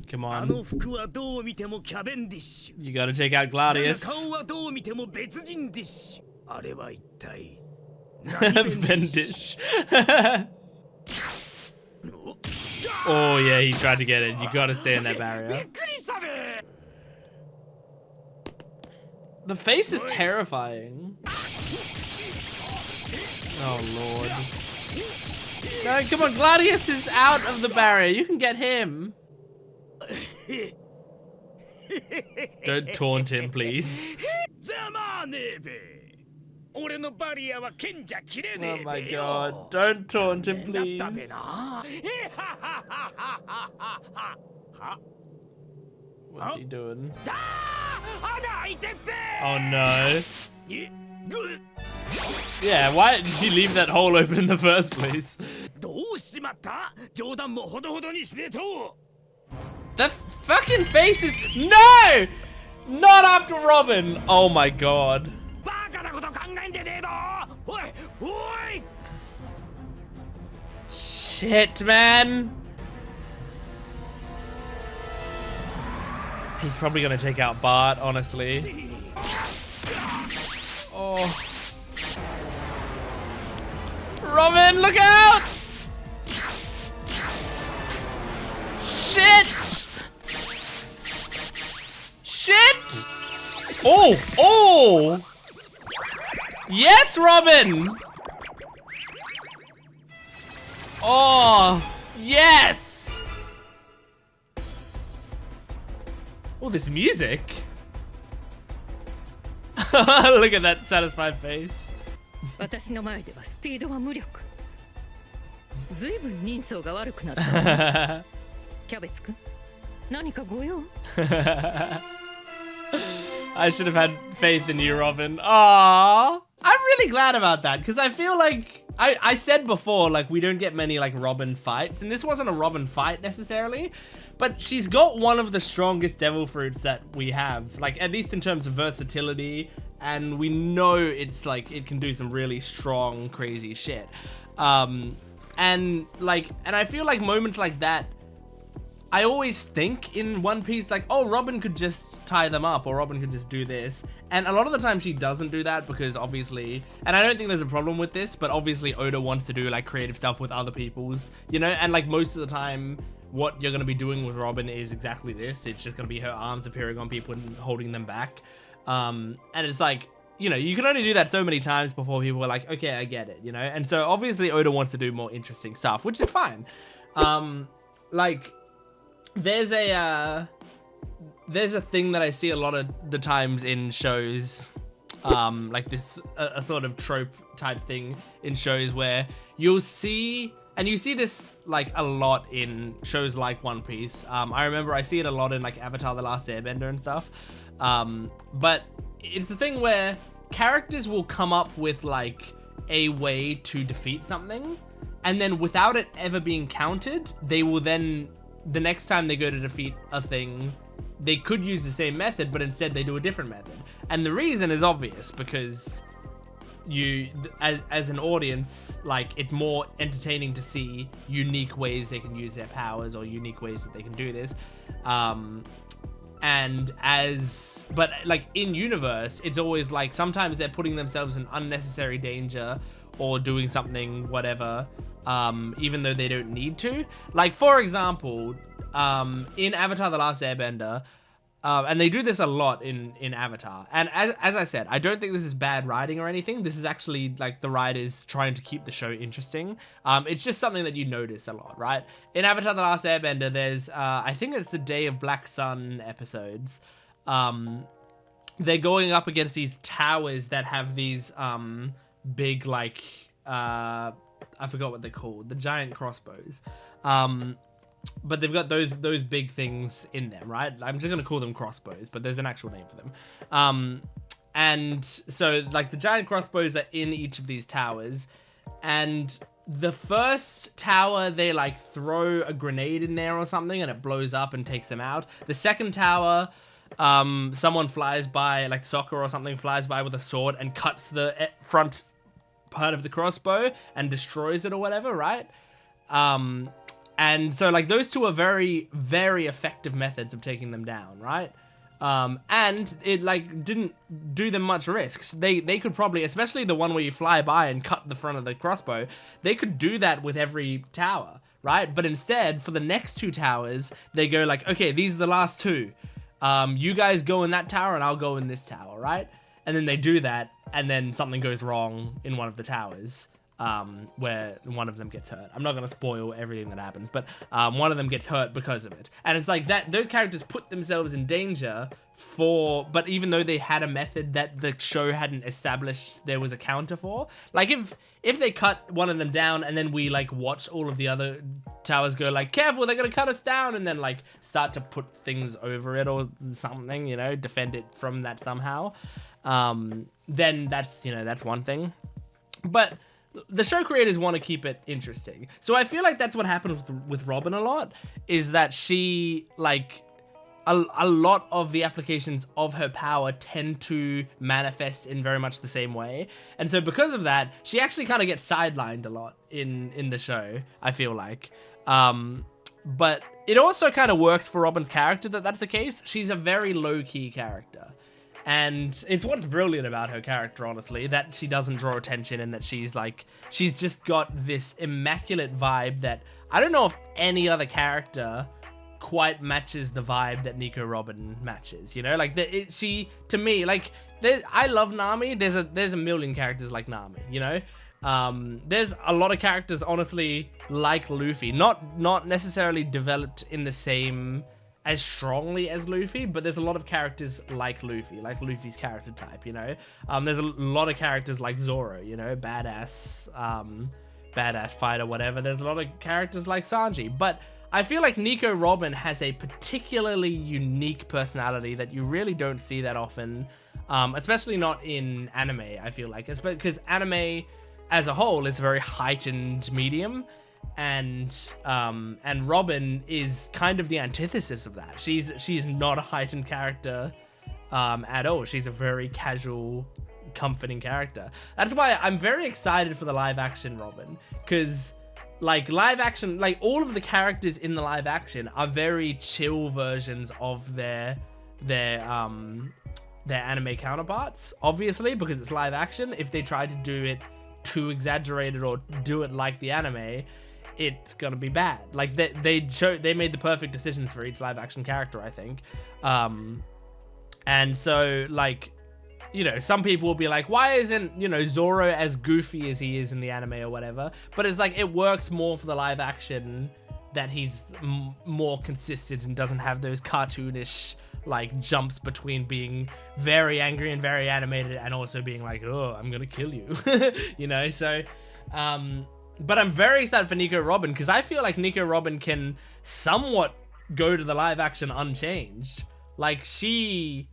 Come on. You gotta take out Gladius. Vendish. Oh yeah, he tried to get it. You gotta stay in that barrier. The face is terrifying. Oh lord. No, come on, Gladius is out of the barrier. You can get him. Don't taunt him, please. Oh my god, don't taunt him, please. What's he doing? Oh no. Yeah, why did you leave that hole open in the first place? The fucking face is... No! Not after Robin! Oh my god. Shit, man. He's probably gonna take out Bart, honestly. Oh. Robin, look out! Shit! Shit! Oh! Oh! Yes, Robin! Oh! Yes! Oh, this music. Look at that satisfied face. I should have had faith in you, Robin. Aww. I'm really glad about that, because I feel like I said before, like, we don't get many like Robin fights, and this wasn't a Robin fight necessarily, but she's got one of the strongest devil fruits that we have, like, at least in terms of versatility, and we know it's like it can do some really strong, crazy shit. And I feel like moments like that, I always think in One Piece, like, oh, Robin could just tie them up, or Robin could just do this. And a lot of the time she doesn't do that because obviously, and I don't think there's a problem with this, but obviously Oda wants to do like creative stuff with other people's, you know, and like most of the time, what you're going to be doing with Robin is exactly this. It's just going to be her arms appearing on people and holding them back. And it's like, you know, you can only do that so many times before people are like, okay, I get it, you know? And so obviously Oda wants to do more interesting stuff, which is fine. Like, there's a thing that I see a lot of the times in shows, like this, a sort of trope type thing in shows where you'll see, and you see this like a lot in shows like One Piece. I remember I see it a lot in like Avatar: The Last Airbender and stuff. But it's the thing where characters will come up with like a way to defeat something, and then without it ever being counted, they will then, the next time they go to defeat a thing, they could use the same method, but instead they do a different method. And the reason is obvious, because you, as an audience, like, it's more entertaining to see unique ways they can use their powers, or unique ways that they can do this. But like in universe, it's always like sometimes they're putting themselves in unnecessary danger or doing something, whatever, even though they don't need to. Like, for example, in Avatar: The Last Airbender, And they do this a lot in Avatar. And as I said, I don't think this is bad writing or anything. This is actually like the writers trying to keep the show interesting. It's just something that you notice a lot, right? In Avatar: The Last Airbender, there's I think it's the Day of Black Sun episodes. They're going up against these towers that have these big like I forgot what they're called, the giant crossbows. But they've got those big things in them, right? I'm just gonna call them crossbows, but there's an actual name for them. And so like the giant crossbows are in each of these towers, and the first tower, they like throw a grenade in there or something and it blows up and takes them out. The second tower, someone flies by, like Sokka or something, flies by with a sword and cuts the front part of the crossbow and destroys it or whatever, right? And so like those two are very, very effective methods of taking them down, right? And it like didn't do them much risks. They could probably, especially the one where you fly by and cut the front of the crossbow, they could do that with every tower, right? But instead, for the next two towers, they go like, okay, these are the last two. You guys go in that tower and I'll go in this tower, right? And then they do that, and then something goes wrong in one of the towers. Where one of them gets hurt. I'm not going to spoil everything that happens, but one of them gets hurt because of it. And it's like that those characters put themselves in danger but even though they had a method that the show hadn't established there was a counter for. Like if they cut one of them down and then we like watch all of the other towers go like, careful, they're going to cut us down, and then like start to put things over it or something, you know, defend it from that somehow, then that's one thing. But the show creators want to keep it interesting. So I feel like that's what happened with Robin a lot, is that she, like, a lot of the applications of her power tend to manifest in very much the same way. And so because of that, she actually kind of gets sidelined a lot in the show, I feel like. But it also kind of works for Robin's character that that's the case. She's a very low-key character. And it's what's brilliant about her character, honestly, that she doesn't draw attention and that she's just got this immaculate vibe that I don't know if any other character quite matches the vibe that Nico Robin matches, you know? Like, to me, like, I love Nami. There's a million characters like Nami, you know? There's a lot of characters, honestly, like Luffy. Not necessarily developed in the same as strongly as Luffy, but there's a lot of characters like Luffy, like Luffy's character type, you know? There's a lot of characters like Zoro, you know, badass fighter, whatever. There's a lot of characters like Sanji, but I feel like Nico Robin has a particularly unique personality that you really don't see that often, especially not in anime, I feel like. It's because anime as a whole is a very heightened medium, and Robin is kind of the antithesis of that. She's not a heightened character at all. She's a very casual, comforting character. That's why I'm very excited for the live action Robin, because like live action, like all of the characters in the live action are very chill versions of their anime counterparts, obviously, because it's live action. If they try to do it too exaggerated or do it like the anime, it's gonna be bad. Like they made the perfect decisions for each live action character, I think. And so like, you know, some people will be like, why isn't, you know, Zoro as goofy as he is in the anime or whatever? But it's like, it works more for the live action that he's more consistent and doesn't have those cartoonish like jumps between being very angry and very animated and also being like, oh, I'm gonna kill you. You know, so but I'm very excited for Nico Robin, because I feel like Nico Robin can somewhat go to the live action unchanged. Like she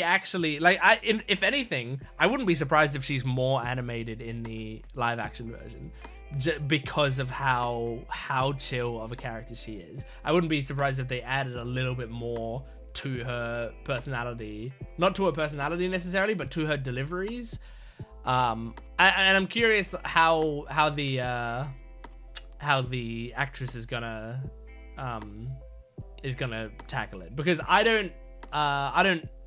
actually, like, if anything, I wouldn't be surprised if she's more animated in the live action version, because of how chill of a character she is. I wouldn't be surprised if they added a little bit more to her personality, not to her personality necessarily, but to her deliveries. And I'm curious how the actress is gonna tackle it, because I don't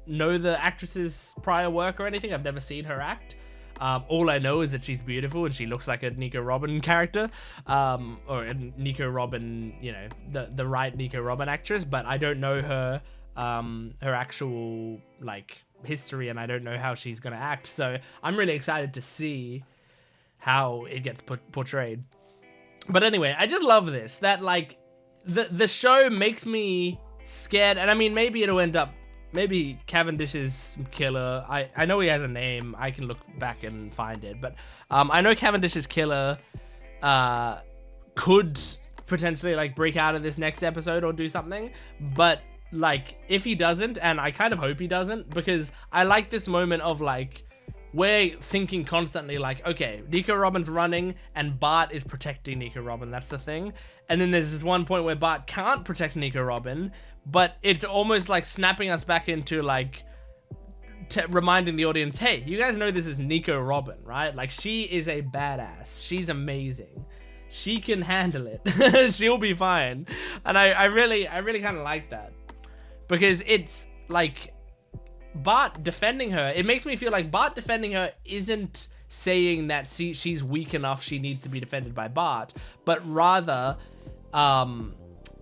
know the actress's prior work or anything. I've never seen her act. All I know is that she's beautiful and she looks like a Nico Robin character, or a Nico Robin, you know, the right Nico Robin actress, but I don't know her her actual like history, and I don't know how she's gonna act. So I'm really excited to see how it gets portrayed. But anyway, I just love this, that like the show makes me scared. And I mean, maybe it'll end up, maybe Cavendish's killer, I know he has a name, I can look back and find it, but I know Cavendish's killer could potentially like break out of this next episode or do something. But like, if he doesn't, and I kind of hope he doesn't, because I like this moment of like, we're thinking constantly like, okay, Nico Robin's running and Bart is protecting Nico Robin. That's the thing. And then there's this one point where Bart can't protect Nico Robin, but it's almost like snapping us back into like reminding the audience, hey, you guys know this is Nico Robin, right? Like, she is a badass. She's amazing. She can handle it. She'll be fine. And I really kind of like that, because it's like, Bart defending her, it makes me feel like Bart defending her isn't saying that she's weak enough, she needs to be defended by Bart, but rather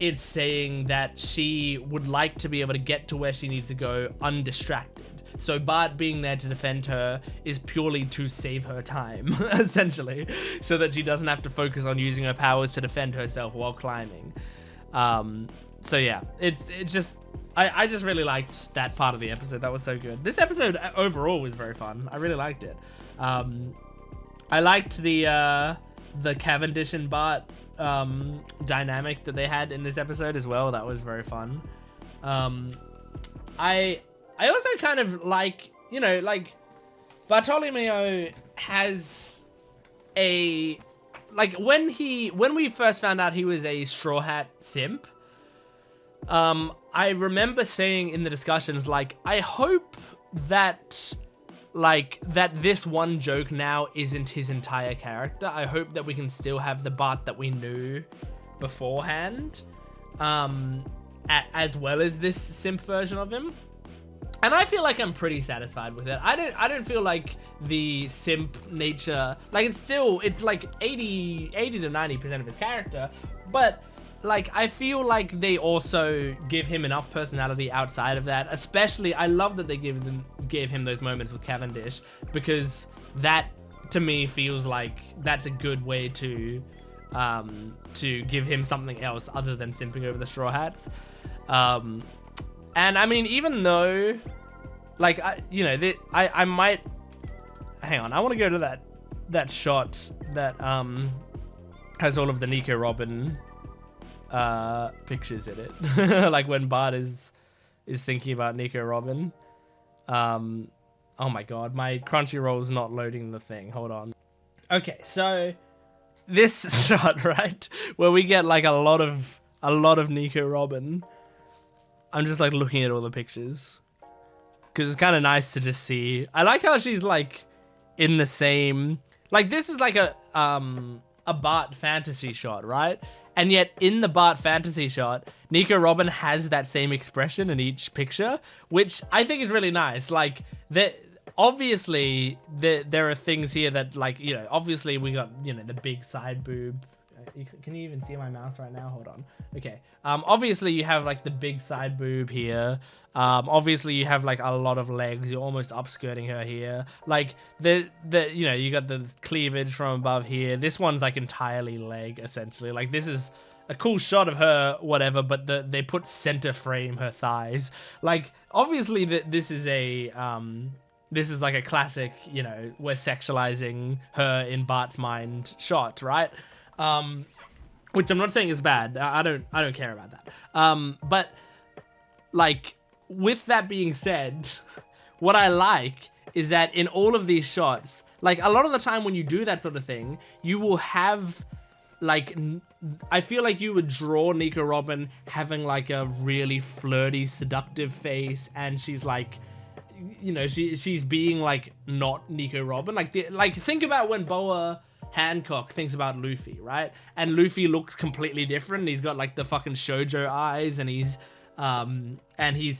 it's saying that she would like to be able to get to where she needs to go undistracted. So Bart being there to defend her is purely to save her time, essentially, so that she doesn't have to focus on using her powers to defend herself while climbing. So yeah, it's just, I just really liked that part of the episode. That was so good. This episode overall was very fun. I really liked it. I liked the Cavendish and Bart dynamic that they had in this episode as well. That was very fun. I also kind of like, you know, like, Bartolomeo has a, like, when we first found out he was a Straw Hat simp, I remember saying in the discussions, like, I hope that, like, that this one joke now isn't his entire character. I hope that we can still have the Bart that we knew beforehand, as well as this simp version of him. And I feel like I'm pretty satisfied with it. I don't feel like the simp nature, like, it's like 80 to 90% of his character, but like, I feel like they also give him enough personality outside of that. Especially, I love that they gave him those moments with Cavendish, because that, to me, feels like that's a good way to give him something else other than simping over the Straw Hats. And I mean, even though, like, I might, hang on, I want to go to that shot that has all of the Nico Robin pictures in it. Like, when Bart is thinking about Nico Robin. Oh my god, my Crunchyroll's not loading the thing. Hold on. Okay, so this shot, right, where we get like a lot of Nico Robin. I'm just like looking at all the pictures, because it's kind of nice to just see. I like how she's like in the same, like, this is like a Bart fantasy shot, right? And yet in the Bart fantasy shot, Nico Robin has that same expression in each picture, which I think is really nice. Like, obviously there are things here that, like, you know, obviously we got, you know, the big side boob. Can you even see my mouse right now? Hold on. Okay. Obviously you have like the big side boob here. Obviously you have like a lot of legs. You're almost upskirting her here. Like, the you know, you got the cleavage from above here. This one's like entirely leg, essentially. Like, this is a cool shot of her, whatever, but they put center frame her thighs. Like, obviously this is like a classic, you know, we're sexualizing her in Bart's mind shot, right? Which I'm not saying is bad. I don't care about that. But like, with that being said, what I like is that in all of these shots, like, a lot of the time when you do that sort of thing, you will have, like, I feel like you would draw Nico Robin having like a really flirty, seductive face, and she's like, you know, she's being like not Nico Robin. Like, think about when Boa Hancock thinks about Luffy, right? And Luffy looks completely different. He's got like the fucking shoujo eyes, and he's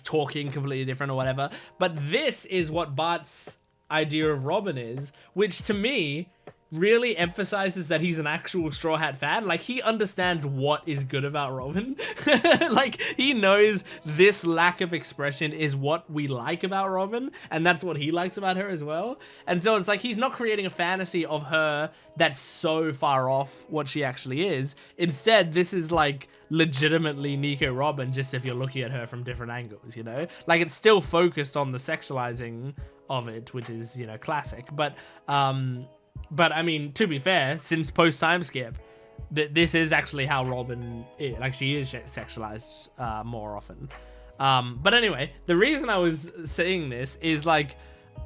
talking completely different or whatever. But this is what Bart's idea of Robin is, which to me really emphasizes that he's an actual Straw Hat fan. Like, he understands what is good about Robin. Like, he knows this lack of expression is what we like about Robin, and that's what he likes about her as well. And so it's like, he's not creating a fantasy of her that's so far off what she actually is. Instead, this is like legitimately Nico Robin, just if you're looking at her from different angles, you know? Like, it's still focused on the sexualizing of it, which is, you know, classic. But I mean, to be fair, since post time skip, this is actually how Robin is. Like, she is sexualized more often. But anyway, the reason I was saying this is, like,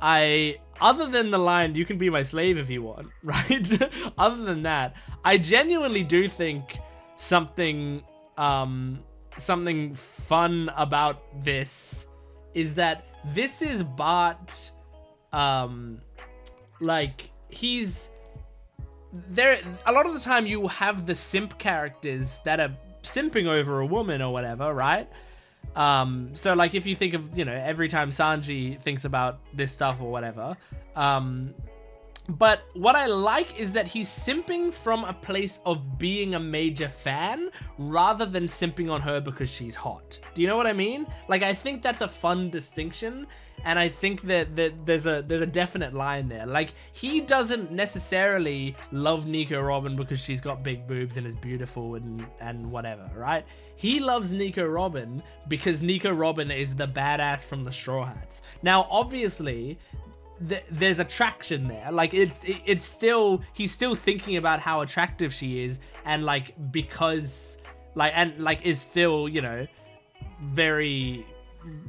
other than the line, "You can be my slave if you want," right? Other than that, I genuinely do think something fun about this is that this is Bart, like, he's there a lot of the time. You have the simp characters that are simping over a woman or whatever, right? So like, if you think of, you know, every time Sanji thinks about this stuff or whatever, but what I like is that he's simping from a place of being a major fan rather than simping on her because she's hot. Do you know what I mean? Like, I think that's a fun distinction, and I think that there's a definite line there. Like, he doesn't necessarily love Nico Robin because she's got big boobs and is beautiful and whatever, right? He loves Nico Robin because Nico Robin is the badass from the Straw Hats. Now, obviously, there's attraction there. Like, it's still, he's still thinking about how attractive she is, and like, because like, and like, is still, you know, very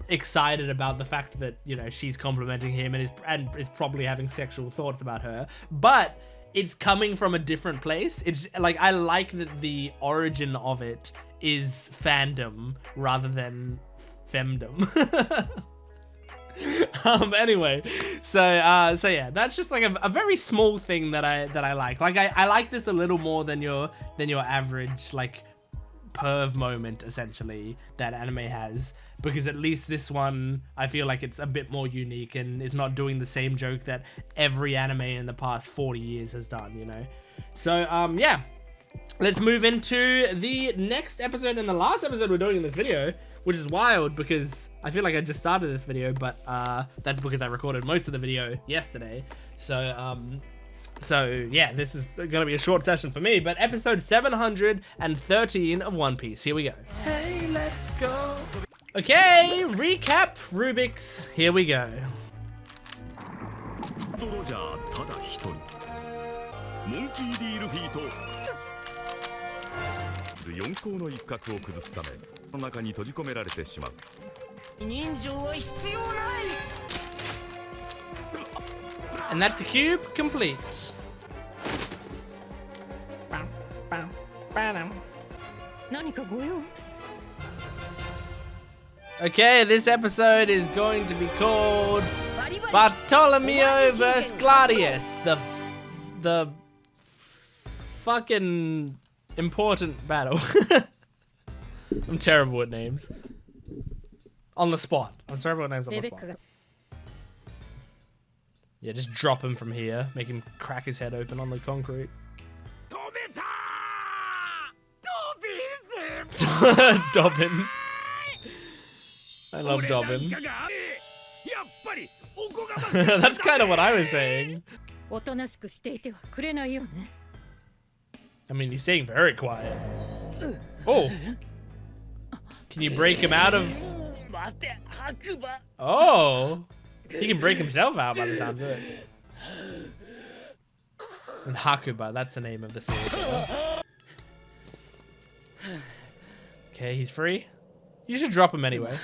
excited about the fact that, you know, she's complimenting him and is probably having sexual thoughts about her, but it's coming from a different place. It's like, I like that the origin of it is fandom rather than femdom. Anyway, so yeah, that's just like a very small thing that I like. Like, I like this a little more than your average, like, perv moment, essentially, that anime has, because at least this one, I feel like it's a bit more unique and it's not doing the same joke that every anime in the past 40 years has done, you know? So, yeah, let's move into the next episode and the last episode we're doing in this video, which is wild because I feel like I just started this video, but that's because I recorded most of the video yesterday. So yeah, this is gonna be a short session for me, but episode 713 of One Piece. Here we go. Hey, let's go. Okay, recap Rubik's. Here we go.
四皇の一角を崩すためこの中に閉じ込められてしまう人情は必要ない
And that's the cube complete. Okay, this episode is going to be called Bartolomeo vs. Gladius, the fucking important battle. I'm terrible at names. On the spot. I'm terrible at names on the spot. Yeah, just drop him from here. Make him crack his head open on the concrete. Dobbin. I love Dobbin. That's kind of what I was saying. I mean, he's staying very quiet. Oh. Can you break him out of... Oh. He can break himself out by the sounds of it. And Hakuba, that's the name of the series. Okay, he's free. You should drop him anyway.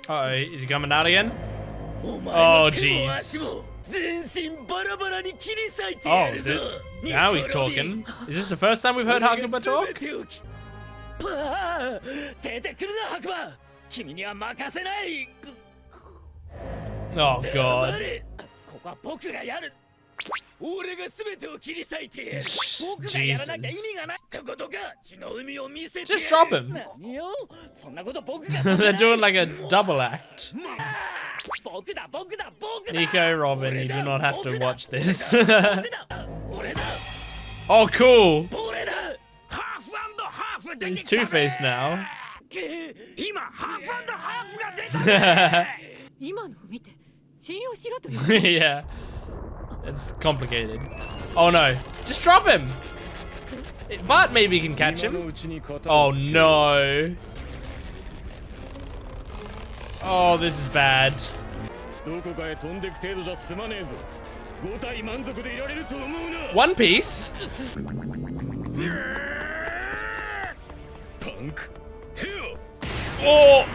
Uh-oh, is he coming out again? Oh, jeez. Oh, now he's talking. Is this the first time we've heard Hakuba talk? Oh, God. Jesus. Just drop him. They're doing like a double act. Nico, Robin, you do not have to watch this. Oh, cool. He's Two-Face now. Yeah. It's complicated. Oh no. Just drop him. Bart maybe can catch him. Oh no. Oh, this is bad. One Piece? Oh!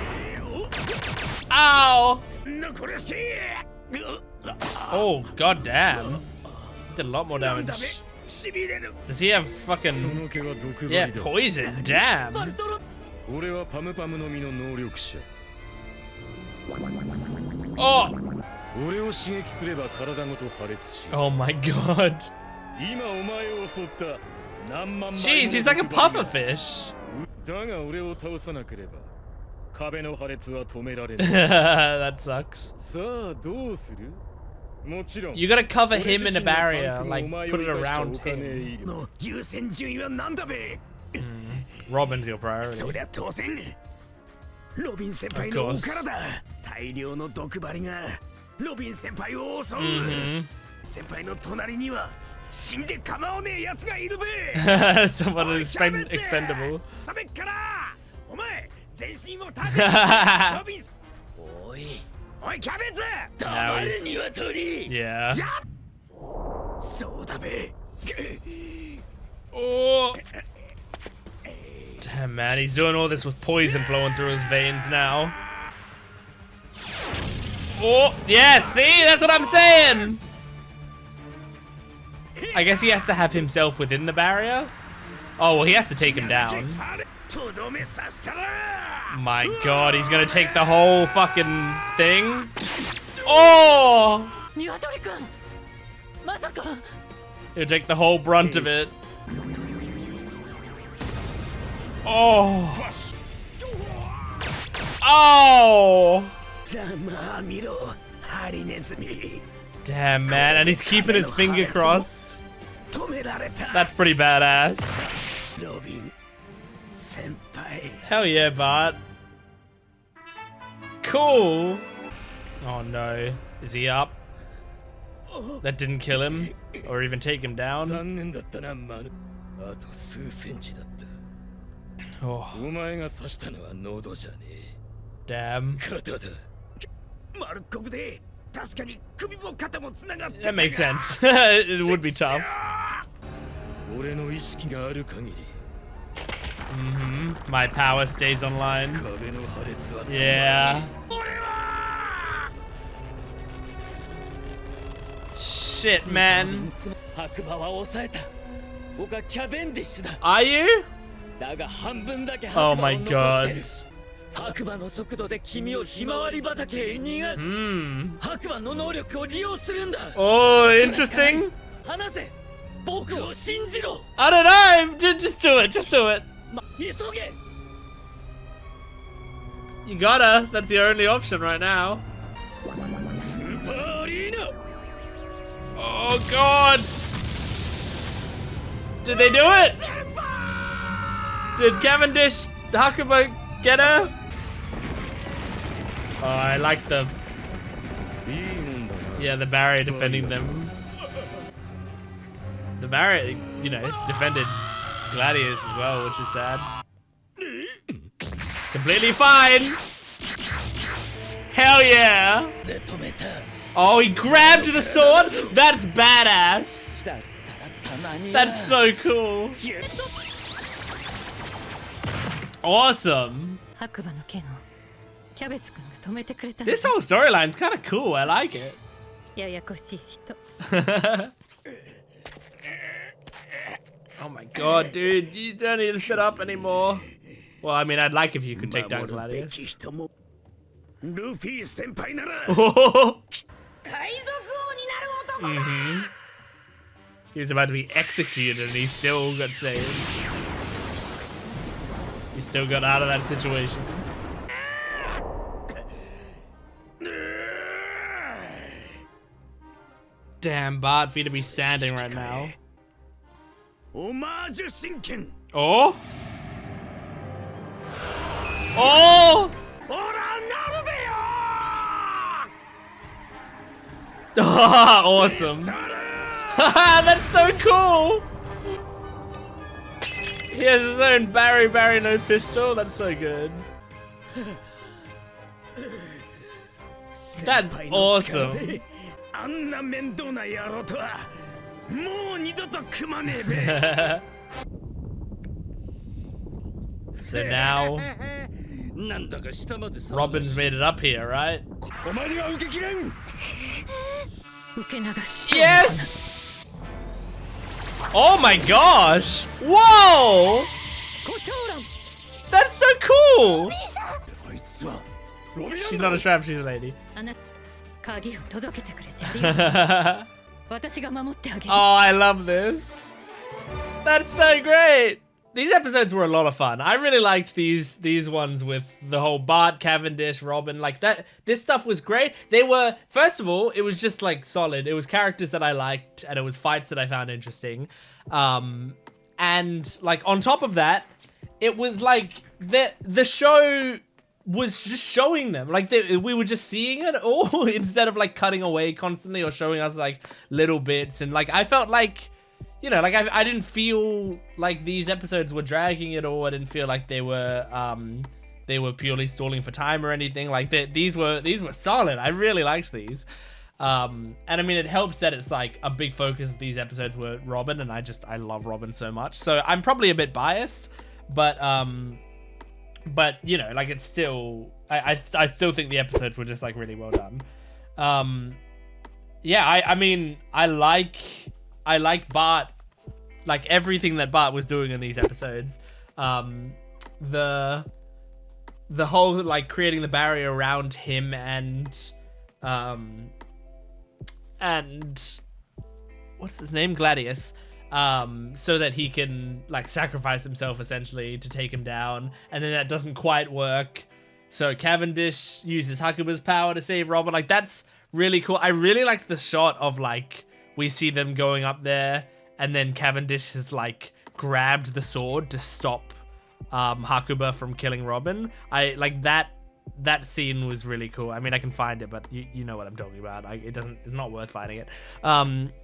Ow! Oh, god damn. He did a lot more damage. Does he have fucking... Yeah, poison. Damn. Oh! Oh my god. Jeez, he's like a pufferfish. That sucks. You gotta cover him in a barrier, like put it around him. Robin's your priority. Of course. Someone is expendable. Yeah. Oh. Damn, man, he's doing all this with poison flowing through his veins now. Oh, yeah, see? That's what I'm saying. I guess he has to have himself within the barrier. Oh, well, he has to take him down. My god, he's gonna take the whole fucking thing. Oh! He'll take the whole brunt of it. Oh! Oh! Damn, man, and he's keeping his finger crossed. That's pretty badass. Hell yeah, Bart. Cool. Oh no. Is he up? That didn't kill him or even take him down. Oh. Damn. That makes sense. It would be tough. My power stays online. Yeah. Shit, man. Are you? Oh my god. Oh, interesting. I don't know. Just do it. Just do it. You gotta. That's the only option right now. Oh god. Did they do it? Did Cavendish Hakuba get her? Oh, I like the... Yeah, the barrier defending them. The barrier, you know, defended Gladius as well, which is sad. Completely fine! Hell yeah! Oh, he grabbed the sword? That's badass! That's so cool! Awesome! This whole storyline's kind of cool, I like it. Oh my god, dude, you don't need to sit up anymore. Well, I mean, I'd like if you could take down Gladius. He was about to be executed and he still got saved. He still got out of that situation. Damn, Bart, for you to be standing right now. Oh? Oh! Awesome. That's so cool. He has his own Barry no pistol. That's so good. That's awesome. So now Robin's made it up here, right? Yes! Oh my gosh! Whoa! That's so cool! She's not a trap, she's a lady. Oh, I love this. That's so great. These episodes were a lot of fun. I really liked these ones with the whole Bart, Cavendish, Robin, like that. This stuff was great. They were, first of all, it was just like solid. It was characters that I liked and it was fights that I found interesting. And like on top of that, it was like the show was just showing them, like we were just seeing it all instead of like cutting away constantly or showing us like little bits. And like I felt like, you know, like I didn't feel like these episodes were dragging it, or I didn't feel like they were purely stalling for time or anything. Like these were solid. I really liked these. And I mean, it helps that it's like a big focus of these episodes were Robin, and I love Robin so much. So I'm probably a bit biased, but you know, like it's still, I still think the episodes were just like really well done. Yeah, I mean, I like Bart, like everything that Bart was doing in these episodes. The whole like creating the barrier around him and what's his name? Gladius. So that he can like sacrifice himself essentially to take him down, and then that doesn't quite work. So Cavendish uses Hakuba's power to save Robin. Like that's really cool. I really liked the shot of like we see them going up there, and then Cavendish has like grabbed the sword to stop Hakuba from killing Robin. I like that scene was really cool. I mean, I can find it, but you know what I'm talking about. It's not worth finding it.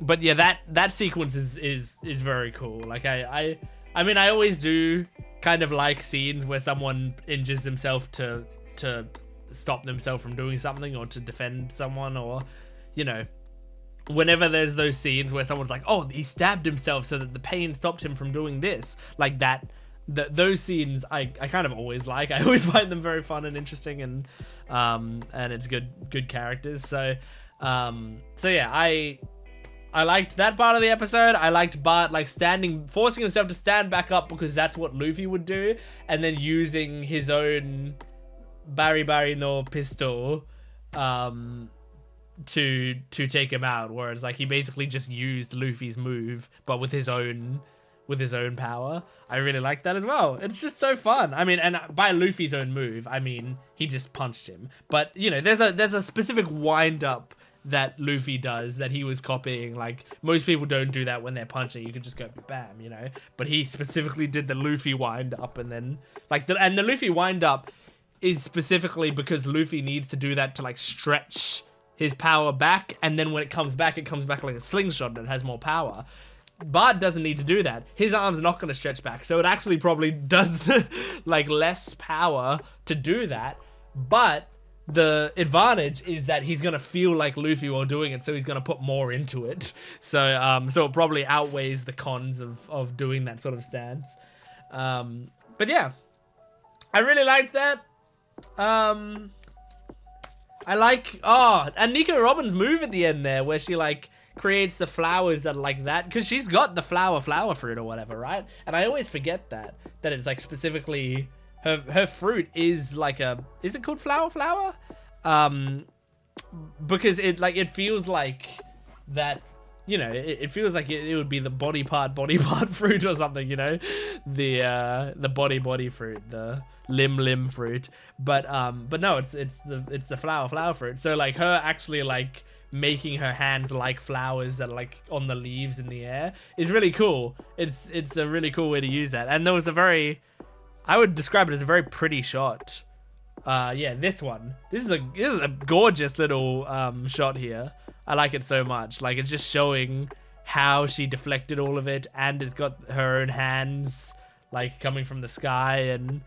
But yeah, that sequence is very cool. Like I mean, I always do kind of like scenes where someone injures themselves to stop themselves from doing something or to defend someone, or you know, whenever there's those scenes where someone's like, oh, he stabbed himself so that the pain stopped him from doing this, like that. Those scenes I kind of always like. I always find them very fun and interesting, and it's good characters. So yeah, I liked that part of the episode. I liked Bart like forcing himself to stand back up because that's what Luffy would do, and then using his own Bari no pistol to take him out, whereas like he basically just used Luffy's move but with his own power. I really like that as well. It's just so fun. I mean, and by Luffy's own move, I mean he just punched him. But you know, there's a specific wind up that Luffy does that he was copying. Like most people don't do that when they're punching. You can just go bam, you know. But he specifically did the Luffy wind up, and then like the Luffy wind up is specifically because Luffy needs to do that to like stretch his power back, and then when it comes back like a slingshot and it has more power. Bart doesn't need to do that. His arm's not going to stretch back, so it actually probably does like less power to do that. But the advantage is that he's going to feel like Luffy while doing it, so he's going to put more into it. So it probably outweighs the cons of doing that sort of stance. But yeah, I really liked that. I like and Nico Robin's move at the end there, where she like creates the flowers that are like that, because she's got the flower fruit or whatever, right? And I always forget that it's like specifically her fruit is like is it called flower? Because it feels like that you know, it feels like it would be the body part fruit or something, you know, the body fruit, the limb fruit, but no, it's the flower fruit. So like her actually like making her hands like flowers that are like on the leaves in the air is really cool. It's a really cool way to use that, and there was I would describe it as a very pretty shot. Yeah, this is a gorgeous little shot here. I like it so much. Like, it's just showing how she deflected all of it, and it's got her own hands like coming from the sky, and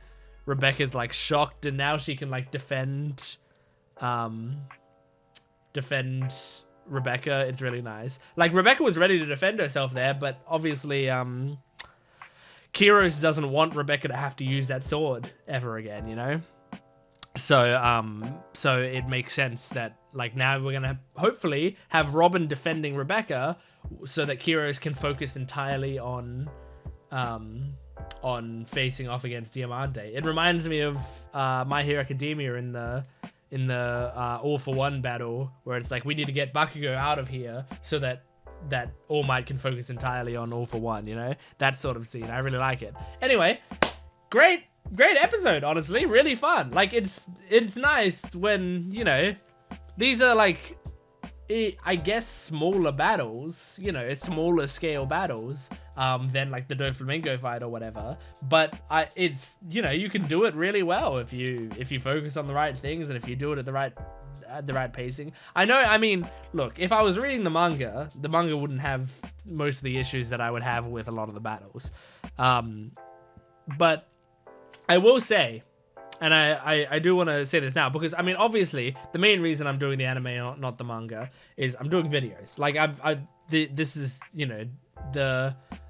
Rebecca's like shocked, and now she can like defend Rebecca. It's really nice. Like, Rebecca was ready to defend herself there, but obviously Kiros doesn't want Rebecca to have to use that sword ever again, you know? So it makes sense that like now we're gonna hopefully have Robin defending Rebecca, so that Kiros can focus entirely on facing off against Diamante. It reminds me of My Hero Academia in the All for One battle, where it's like we need to get Bakugo out of here so that All Might can focus entirely on All for One. You know, that sort of scene. I really like it. Anyway, great episode, honestly. Really fun. Like, it's nice when, you know, these are like, I guess, smaller battles, you know, smaller scale battles than like the Doflamingo fight or whatever, but it's, you know, you can do it really well if you focus on the right things, and if you do it at the right pacing. I know, I mean, look, if I was reading the manga wouldn't have most of the issues that I would have with a lot of the battles, but I will say, and I do want to say this now, because I mean, obviously the main reason I'm doing the anime, not the manga, is I'm doing videos. Like, this is, you know,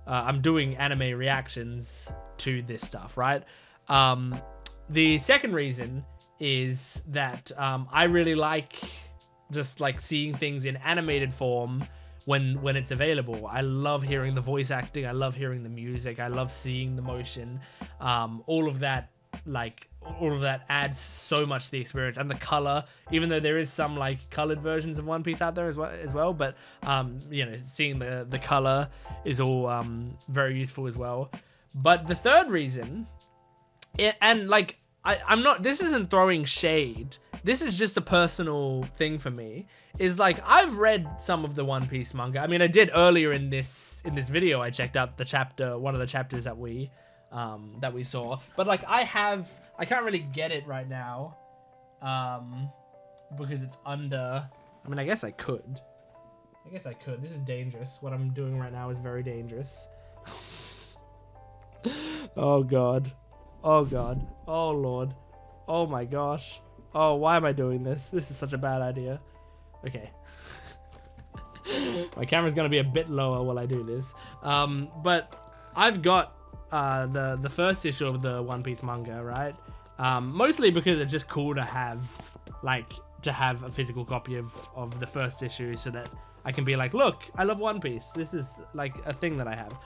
I'm doing anime reactions to this stuff, right? The second reason is that I really like just like seeing things in animated form when it's available. I love hearing the voice acting. I love hearing the music. I love seeing the motion. All of that adds so much to the experience, and the color, even though there is some like colored versions of One Piece out there as well, but you know, seeing the color is all very useful as well. But the third reason, and like I'm not, this isn't throwing shade, this is just a personal thing for me, is like, I've read some of the One Piece manga. I mean, I did earlier in this video. I checked out one of the chapters that we saw, but like I can't really get it right now because it's under, I mean, I guess I could. This is dangerous. What I'm doing right now is very dangerous. Oh god. Oh god. Oh lord. Oh my gosh. Oh, why am I doing this? This is such a bad idea. Okay. My camera's gonna be a bit lower while I do this. But I've got the first issue of the One Piece manga, right? Mostly because it's just cool to have a physical copy of the first issue, so that I can be like, look, I love One Piece. This is like a thing that I have.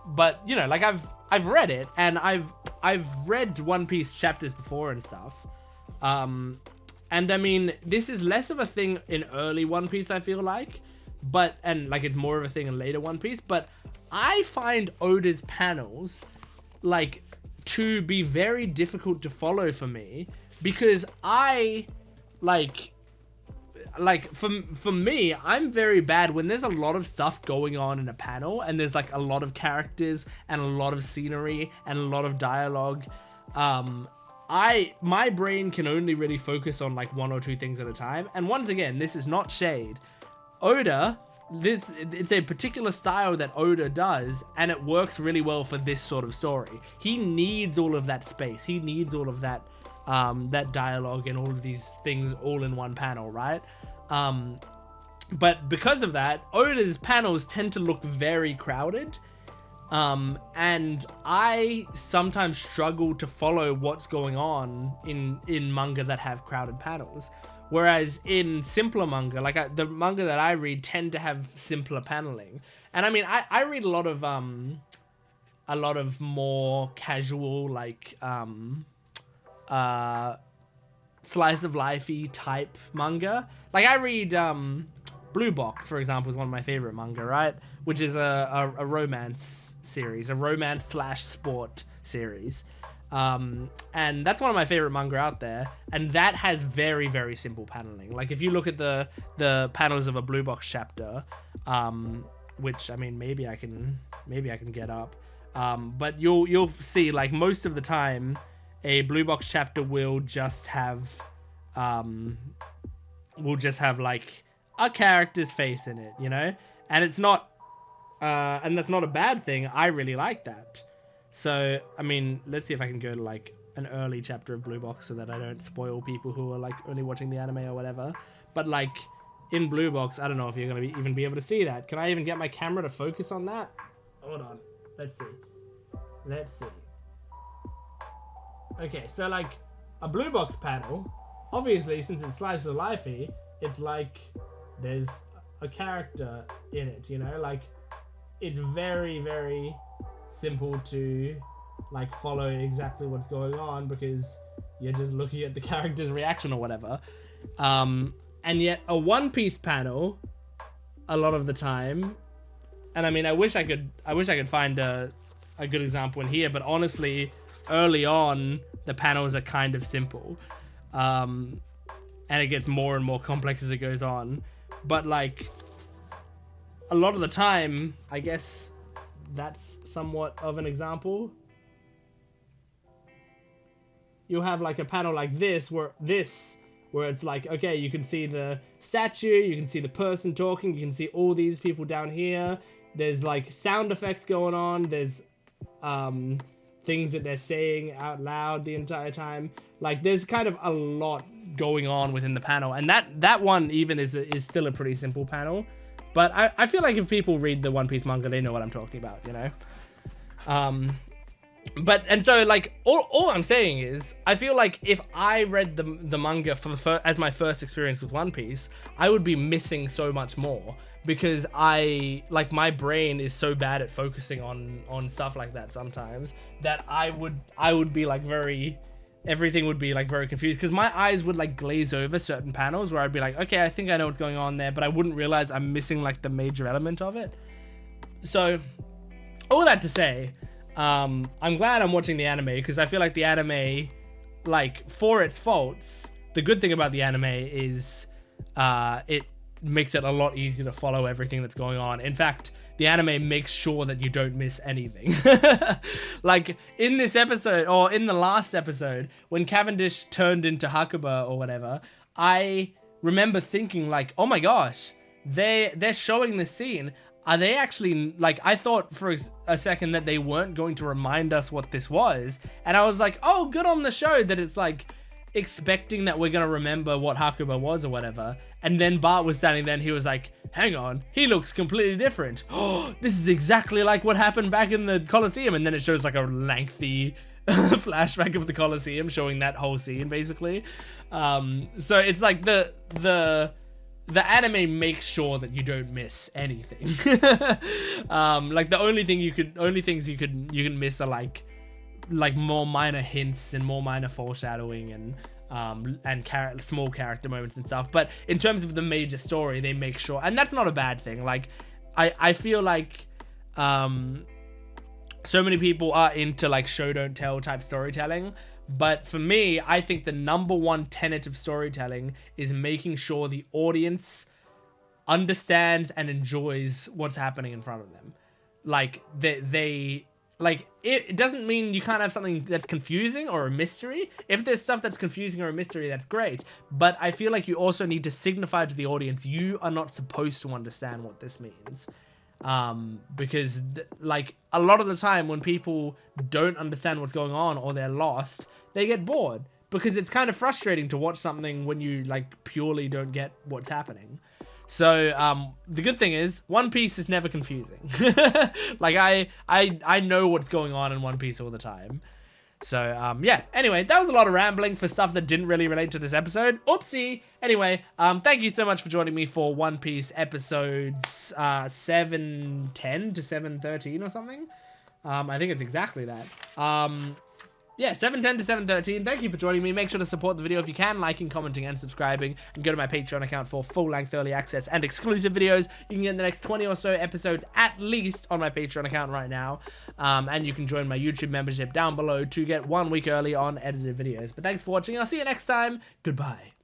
But you know, like I've read it, and I've read One Piece chapters before and stuff. And I mean, this is less of a thing in early One Piece, I feel like, and like it's more of a thing in later One Piece, but I find Oda's panels like to be very difficult to follow for me, because I like for me, I'm very bad when there's a lot of stuff going on in a panel, and there's like a lot of characters and a lot of scenery and a lot of dialogue. My brain can only really focus on like one or two things at a time. And once again, this is not shade. Oda, it's a particular style that Oda does, and it works really well for this sort of story. He needs all of that space. He needs all of that dialogue and all of these things all in one panel, right? But because of that, Oda's panels tend to look very crowded. And I sometimes struggle to follow what's going on in manga that have crowded panels. Whereas in simpler manga, like the manga that I read tend to have simpler paneling. And I mean, I read a lot of more casual, like, slice of life-y type manga. Like I read Blue Box, for example, is one of my favorite manga, right? Which is a romance series, a romance / sport series. And that's one of my favorite manga out there. And that has very, very simple paneling. Like if you look at the panels of a Blue Box chapter, which I mean, maybe I can get up. But you'll see, like, most of the time a Blue Box chapter will just have like a character's face in it, you know? And it's not and that's not a bad thing. I really like that. So, I mean, let's see if I can go to like an early chapter of Blue Box so that I don't spoil people who are like only watching the anime or whatever. But like in Blue Box, I don't know if you're going to even be able to see that. Can I even get my camera to focus on that? Hold on. Let's see. Okay, so like a Blue Box panel, obviously since it's slice of lifey, it's like there's a character in it, you know? Like it's very, very simple to like follow exactly what's going on because you're just looking at the character's reaction or whatever. And yet a One Piece panel, a lot of the time, and I mean, I wish I could find a good example in here, but honestly, early on, the panels are kind of simple. And it gets more and more complex as it goes on. But like, a lot of the time, I guess that's somewhat of an example. You'll have like a panel like this, where it's like, okay, you can see the statue, you can see the person talking, you can see all these people down here. There's like sound effects going on. There's things that they're saying out loud the entire time. Like there's kind of a lot going on within the panel, and that one even is still a pretty simple panel. But I feel like if people read the One Piece manga, they know what I'm talking about, you know. And so like all I'm saying is, I feel like if I read the manga as my first experience with One Piece, I would be missing so much more, because my brain is so bad at focusing on stuff like that sometimes that I would be like everything would be like very confused, because my eyes would like glaze over certain panels where I'd be like, okay, I think I know what's going on there, but I wouldn't realize I'm missing like the major element of it. So all that to say, I'm glad I'm watching the anime, because I feel like the anime, like, for its faults, the good thing about the anime is it makes it a lot easier to follow everything that's going on. In fact, the anime makes sure that you don't miss anything. Like in this episode, or in the last episode, when Cavendish turned into Hakuba or whatever, I remember thinking like, oh my gosh, they're showing this scene. Are they actually, like, I thought for a second that they weren't going to remind us what this was. And I was like, oh, good on the show that it's like expecting that we're going to remember what Hakuba was or whatever. And then Bart was standing there and he was like, hang on, he looks completely different. Oh, this is exactly like what happened back in the Colosseum. And then it shows like a lengthy flashback of the Colosseum showing that whole scene basically. So it's like the anime makes sure that you don't miss anything. Like the only things you can miss are like more minor hints and more minor foreshadowing and small character moments and stuff. But in terms of the major story, they make sure, and that's not a bad thing. Like I feel like so many people are into like show don't tell type storytelling. But for me, I think the number one tenet of storytelling is making sure the audience understands and enjoys what's happening in front of them. Like it doesn't mean you can't have something that's confusing or a mystery. If there's stuff that's confusing or a mystery, that's great. But I feel like you also need to signify to the audience you are not supposed to understand what this means. Because like a lot of the time when people don't understand what's going on or they're lost, they get bored, because it's kind of frustrating to watch something when you like purely don't get what's happening. So the good thing is One Piece is never confusing. Like I know what's going on in One Piece all the time. So yeah, anyway, that was a lot of rambling for stuff that didn't really relate to this episode. Oopsie. Anyway, thank you so much for joining me for One Piece episodes 710 to 713 or something. I think it's exactly that. yeah, 7:10 to 7:13. Thank you for joining me. Make sure to support the video if you can, liking, commenting, and subscribing. And go to my Patreon account for full-length early access and exclusive videos. You can get the next 20 or so episodes at least on my Patreon account right now. And you can join my YouTube membership down below to get 1 week early on edited videos. But thanks for watching. I'll see you next time. Goodbye.